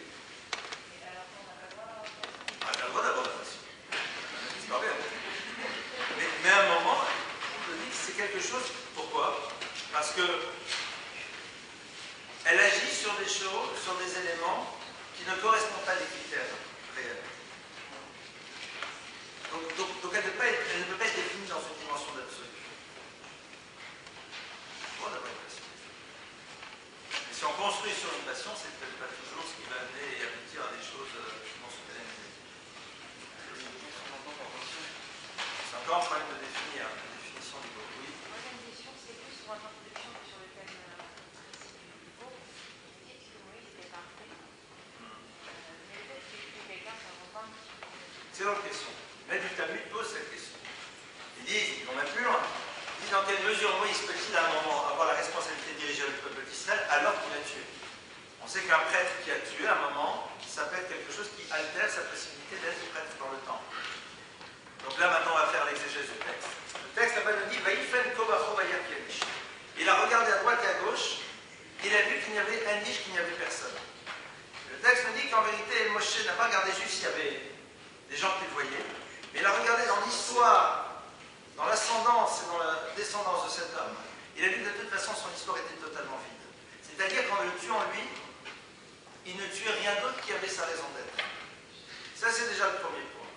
Ah, j'ai le droit d'avoir la passion. C'est pas bien. Mais à un moment, on te dit que c'est quelque chose. Pourquoi? Parce que elle agit sur des choses, sur des éléments qui ne correspondent pas à des critères réels. Donc elle ne peut pas être définie dans une dimension d'absolu. Bon, d'avoir une passion. Mais si on construit sur une passion, c'est peut-être pas toujours ce qui va amener et aboutir à des choses non souterraines. C'est encore un problème de définir, de définition du mot. Oui. Moi, j'ai une question, c'est plus sur l'introduction que sur le thème précis du cours. Vous dites que Moïse était parfait. Mais le fait qu'il ait tué quelqu'un, ça ne vaut pas un petit peu. C'est leur question. Mais du Talmud pose cette question. Ils vont même plus loin. Ils disent dans quelle mesure Moïse peut-il à un moment avoir la responsabilité de diriger le peuple d'Israël alors qu'il a tué. On sait qu'un prêtre qui a tué à un moment, ça peut être quelque chose qui altère sa possibilité d'être prêtre dans le temps. Donc là maintenant on va faire l'exégèse du texte. Le texte là-bas nous dit Vaïfen Kobacho Vayar Kianish. Il a regardé à droite et à gauche, il a vu qu'il n'y avait un niche, qu'il n'y avait personne. Le texte nous dit qu'en vérité Moshe n'a pas regardé juste s'il y avait des gens qu'il voyait, mais il a regardé dans l'histoire, dans l'ascendance et dans la descendance de cet homme. Il a vu que de toute façon son histoire était totalement vide. C'est-à-dire qu'en le tuant lui, il ne tuait rien d'autre qui avait sa raison d'être. Ça c'est déjà le premier point.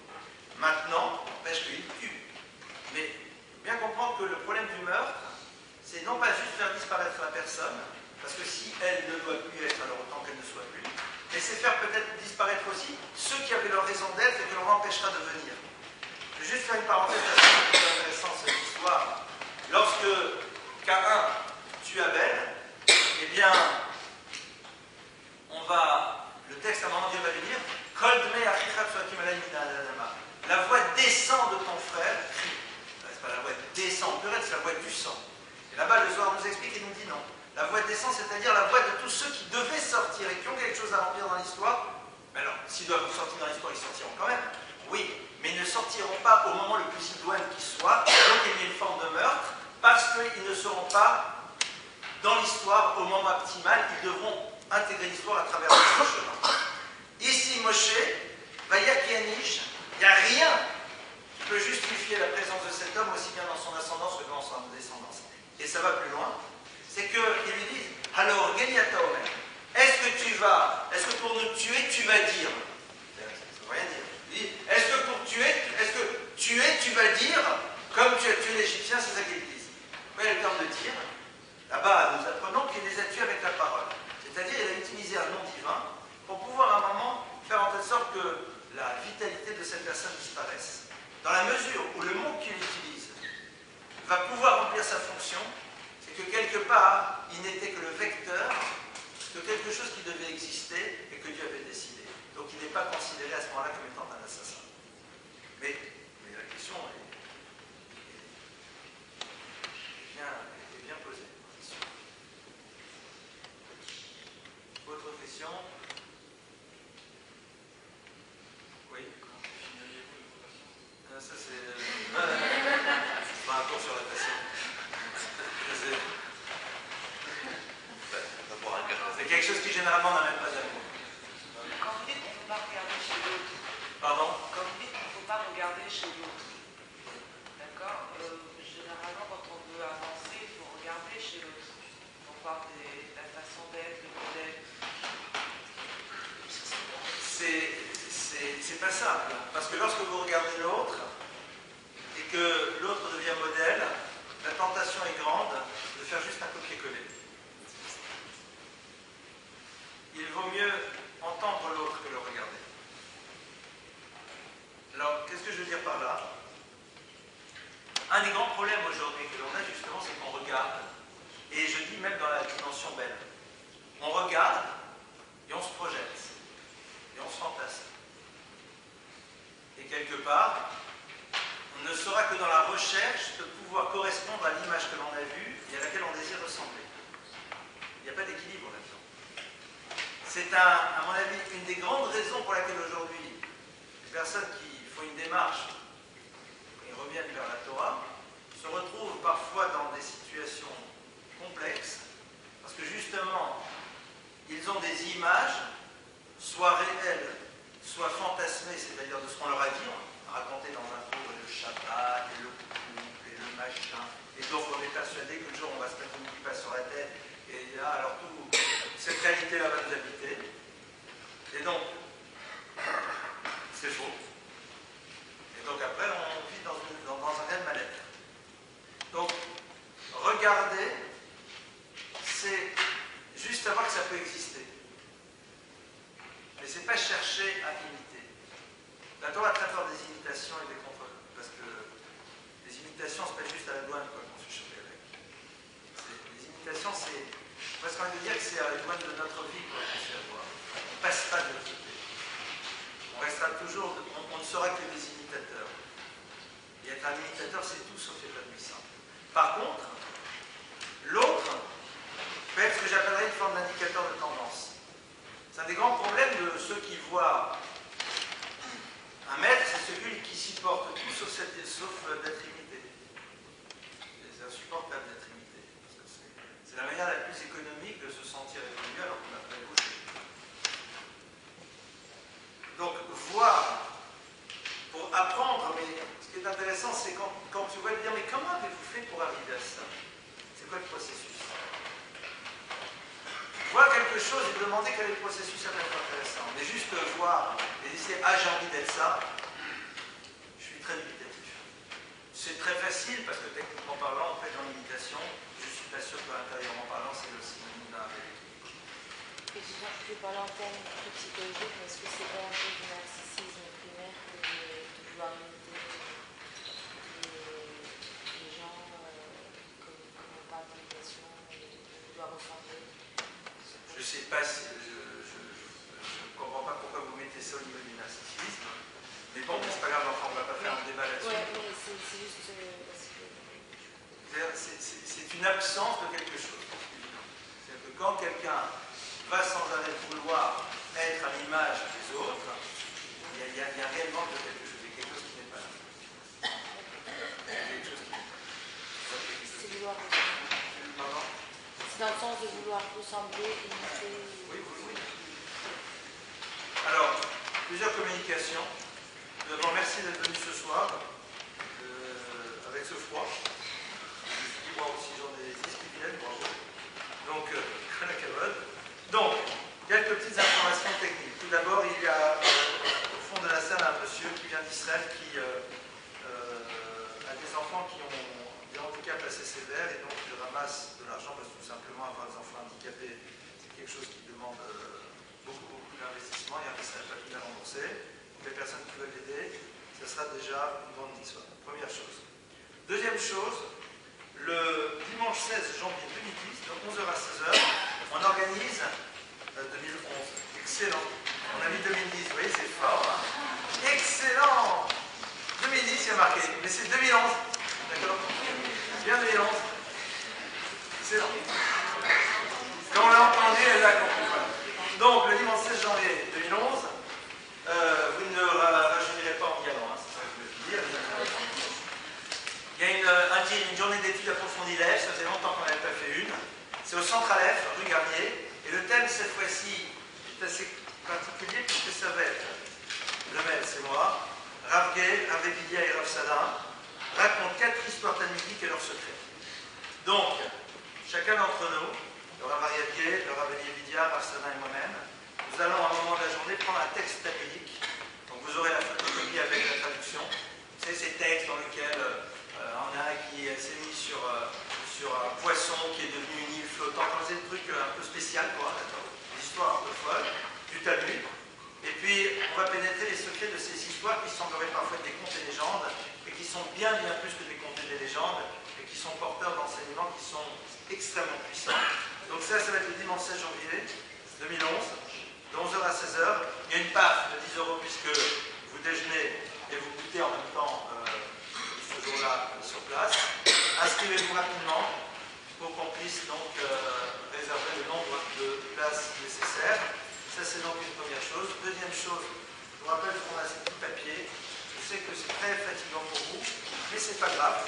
Maintenant, n'empêche qu'il tue. Mais bien comprendre que le problème du meurtre, c'est non pas juste faire disparaître la personne, parce que si elle ne doit plus être, alors autant qu'elle ne soit plus, mais c'est faire peut-être disparaître aussi ceux qui avaient leur raison d'être et que l'on empêchera de venir. Je vais juste faire une parenthèse assez intéressante cette histoire. Lorsque Caïn tue Abel, eh bien, le texte à un moment Dieu va lui dire, la voix descend de ton frère, crie. C'est pas la voix descend pluriel, c'est la voix du sang. Et là-bas, le Zohar nous explique et nous dit non. La voix descend, c'est-à-dire la voix de tous ceux qui devaient sortir et qui ont quelque chose à remplir dans l'histoire. Mais alors, s'ils doivent sortir dans l'histoire, ils sortiront quand même. Oui, mais ils ne sortiront pas au moment le plus idoine qui soit, donc il y a une forme de meurtre, parce qu'ils ne seront pas dans l'histoire au moment optimal, ils devront intégrer l'histoire à travers leur chemin. Ici, Moshe, Vayakianish, il n'y a rien qui peut justifier la présence de cet homme aussi bien dans son ascendance que dans son descendance. Et ça va plus loin, c'est qu'ils lui disent, alors, Geniata Omer, est-ce que pour nous tuer, tu vas dire? Ça ne veut rien dire. Il dit, est-ce que pour tuer, est-ce que tuer, tu vas dire, comme tu as tué l'Égyptien, c'est ça qu'ils disent. Vous voyez le terme de dire? Là-bas, nous apprenons qu'il les a tués avec la parole. utiliser un nom divin pour pouvoir à un moment faire en telle sorte que la vitalité de cette personne disparaisse. Dans la mesure où le mot qu'il utilise va pouvoir remplir sa fonction, c'est que quelque part, il n'était que le vecteur de quelque chose qui devait exister et que Dieu avait décidé. Donc il n'est pas considéré à ce moment-là comme étant un assassin. Mais la question est bien posée. Autre question? Oui? Ça c'est pas un cours sur la passion. C'est quelque chose qui généralement n'amène pas d'amour. Quand vous dites qu'il ne faut pas regarder chez l'autre, Pardon? quand vous dites qu'il ne faut pas regarder chez l'autre, d'accord, généralement quand on veut avancer, il faut regarder chez l'autre pour voir la façon d'être, le modèle. C'est pas simple, parce que lorsque vous regardez l'autre et que l'autre devient modèle, la tentation est grande de faire juste un copier-coller. Il vaut mieux entendre l'autre que le regarder. Alors, qu'est-ce que je veux dire par là? Un des grands problèmes aujourd'hui que l'on a justement, c'est qu'on regarde, et je dis même dans la dimension belle, on regarde et on se projette, et on se fantasme. Et quelque part, on ne sera que dans la recherche de pouvoir correspondre à l'image que l'on a vue et à laquelle on désire ressembler. Il n'y a pas d'équilibre là-dedans. C'est, à mon avis, une des grandes raisons pour laquelle aujourd'hui, les personnes qui font une démarche et reviennent vers la Torah se retrouvent parfois dans des situations complexes, parce que justement, ils ont des images, soit réelles, soit fantasmées, c'est-à-dire de ce qu'on leur a dit, raconté dans un cours, le Shabbat, et le couple, et le machin, et donc on est persuadé que le jour on va se mettre une kippa sur la tête, et là, alors toute cette réalité-là va nous habiter. Et donc, c'est faux. Et donc après, on vit dans un réel mal-être. Donc, regarder, c'est juste savoir que ça peut exister. Mais c'est pas chercher à imiter. La Torah a très fort des imitations et des contre, parce que les imitations, c'est pas juste à la douane qu'on se fait choper avec. Les imitations, c'est presque envie de dire que c'est à la douane de notre vie qu'on se fait avoir. On ne passe pas de l'autre côté. On restera toujours, on ne sera que des imitateurs. Et être un imitateur, c'est tout sauf épanouissant. Par contre, l'autre peut être ce que j'appellerais une forme d'indicateur de tendance. C'est un des grands problèmes de ceux qui voient un maître, c'est celui qui supporte tout sauf d'être imité. C'est insupportable d'être imité. C'est la manière la plus économique de se sentir évolué alors qu'on n'a pas évolué. Donc, voir, pour apprendre, mais ce qui est intéressant, c'est quand tu vois dire, mais comment avez-vous fait pour arriver à ça? C'est quoi le processus? Voir quelque chose et demander quel est le processus, ça peut être intéressant. Mais juste voir et essayer, ah j'ai envie d'être ça, je suis très dubitatif. C'est très facile parce que techniquement parlant, on fait dans l'imitation, je ne suis pas sûr que intérieurement parlant, c'est le synonyme d'un réel équilibre. Excuse-moi, je ne parler en termes plus psychologiques, mais est-ce que c'est pas un peu du narcissisme primaire que de vouloir imiter les gens comme on parle d'imitation et de vouloir ressembler? Je ne sais pas si je ne comprends pas pourquoi vous mettez ça au niveau du narcissisme, mais bon, c'est pas grave, enfin, on ne va pas faire un débat là-dessus. Oui, mais c'est juste parce que... C'est une absence de quelque chose. C'est-à-dire que quand quelqu'un va sans arrêt vouloir être à l'image des autres, il y a réellement de quelque chose. Il y a quelque chose qui n'est pas là. Il y a quelque chose qui n'est pas là. C'est vouloir ressembler. Pardon? C'est dans le sens de vouloir ressembler, imiter... Oui. Alors, plusieurs communications. D'abord, merci d'être venu ce soir, avec ce froid. Moi aussi, j'en ai 10 qui viennent, bravo. Donc, la cavode. Donc, quelques petites informations techniques. Tout d'abord, il y a au fond de la salle un monsieur qui vient d'Israël qui a des enfants qui ont des handicaps assez sévères et donc il ramasse de l'argent parce que tout simplement avoir des enfants handicapés, c'est quelque chose qui demande beaucoup d'investissement, il y a un message à bien rembourser. Donc les personnes qui veulent l'aider, ce sera déjà une grande histoire. Première chose. Deuxième chose, le dimanche 16 janvier 2010, de 11h à 16h, on organise 2011. Excellent. On a mis 2010, vous voyez, c'est fort. Hein. Excellent. 2010, il y a marqué, mais c'est 2011. D'accord? Bien 2011. Excellent. Quand on l'a entendu, elle l'a compris. Donc, le dimanche 16 janvier 2011, vous ne rajeunirez pas en galant, hein, c'est ça que je veux dire. Il y a une journée d'études approfondies LEF, ça faisait longtemps qu'on n'avait pas fait une. C'est au centre Aleph, rue Garnier. Et le thème, cette fois-ci, est assez particulier puisque ça va être, le maître, c'est moi, Rav Gay, Rav Evidia et Rav Sadin, racontent 4 histoires talmudiques et leurs secrets. Donc, chacun d'entre nous, le Rav Gay, le Rav Evidia, Rav Sadin et moi-même, nous allons à un moment de la journée prendre un texte talmudique. Donc vous aurez la photocopie avec la traduction. C'est ces textes dans lesquels on a un qui s'est mis sur un poisson qui est devenu une île flottante. C'est des trucs un peu spécial, quoi, des histoires un peu folles, du Talmud. Et puis, on va pénétrer les secrets de ces histoires qui sembleraient parfois être des contes et légendes, et qui sont bien plus que des contes et des légendes, et qui sont porteurs d'enseignements qui sont extrêmement puissants. Donc ça va être le dimanche 16 janvier 2011, de 11h à 16h. Il y a une part de 10 € puisque vous déjeunez et vous goûtez en même temps ce jour-là sur place. Inscrivez-vous rapidement pour qu'on puisse donc réserver le nombre de places nécessaires. Ça, c'est donc une première chose. Deuxième chose, je vous rappelle qu'on a ces petits papiers. Je sais que c'est très fatigant pour vous, mais c'est pas grave.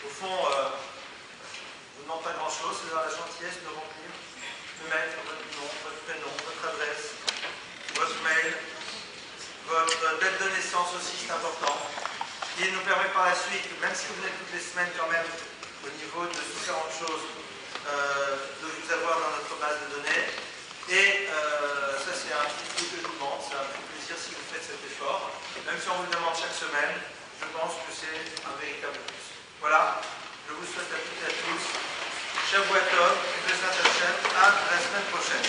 Au fond, vous ne demandez pas grand-chose, c'est dans la gentillesse de remplir, de mettre votre nom, votre prénom, votre adresse, votre mail, votre date de naissance aussi, c'est important. Il nous permet par la suite, même si vous venez toutes les semaines quand même, au niveau de différentes choses, de vous avoir dans notre base de données. Et ça, c'est un petit truc que je vous demande, c'est un petit plaisir si vous faites cet effort. Même si on vous le demande chaque semaine, je pense que c'est un véritable plus. Voilà, je vous souhaite à toutes et à tous, Shavuot Tov, Bezrat Hashem, à la semaine prochaine.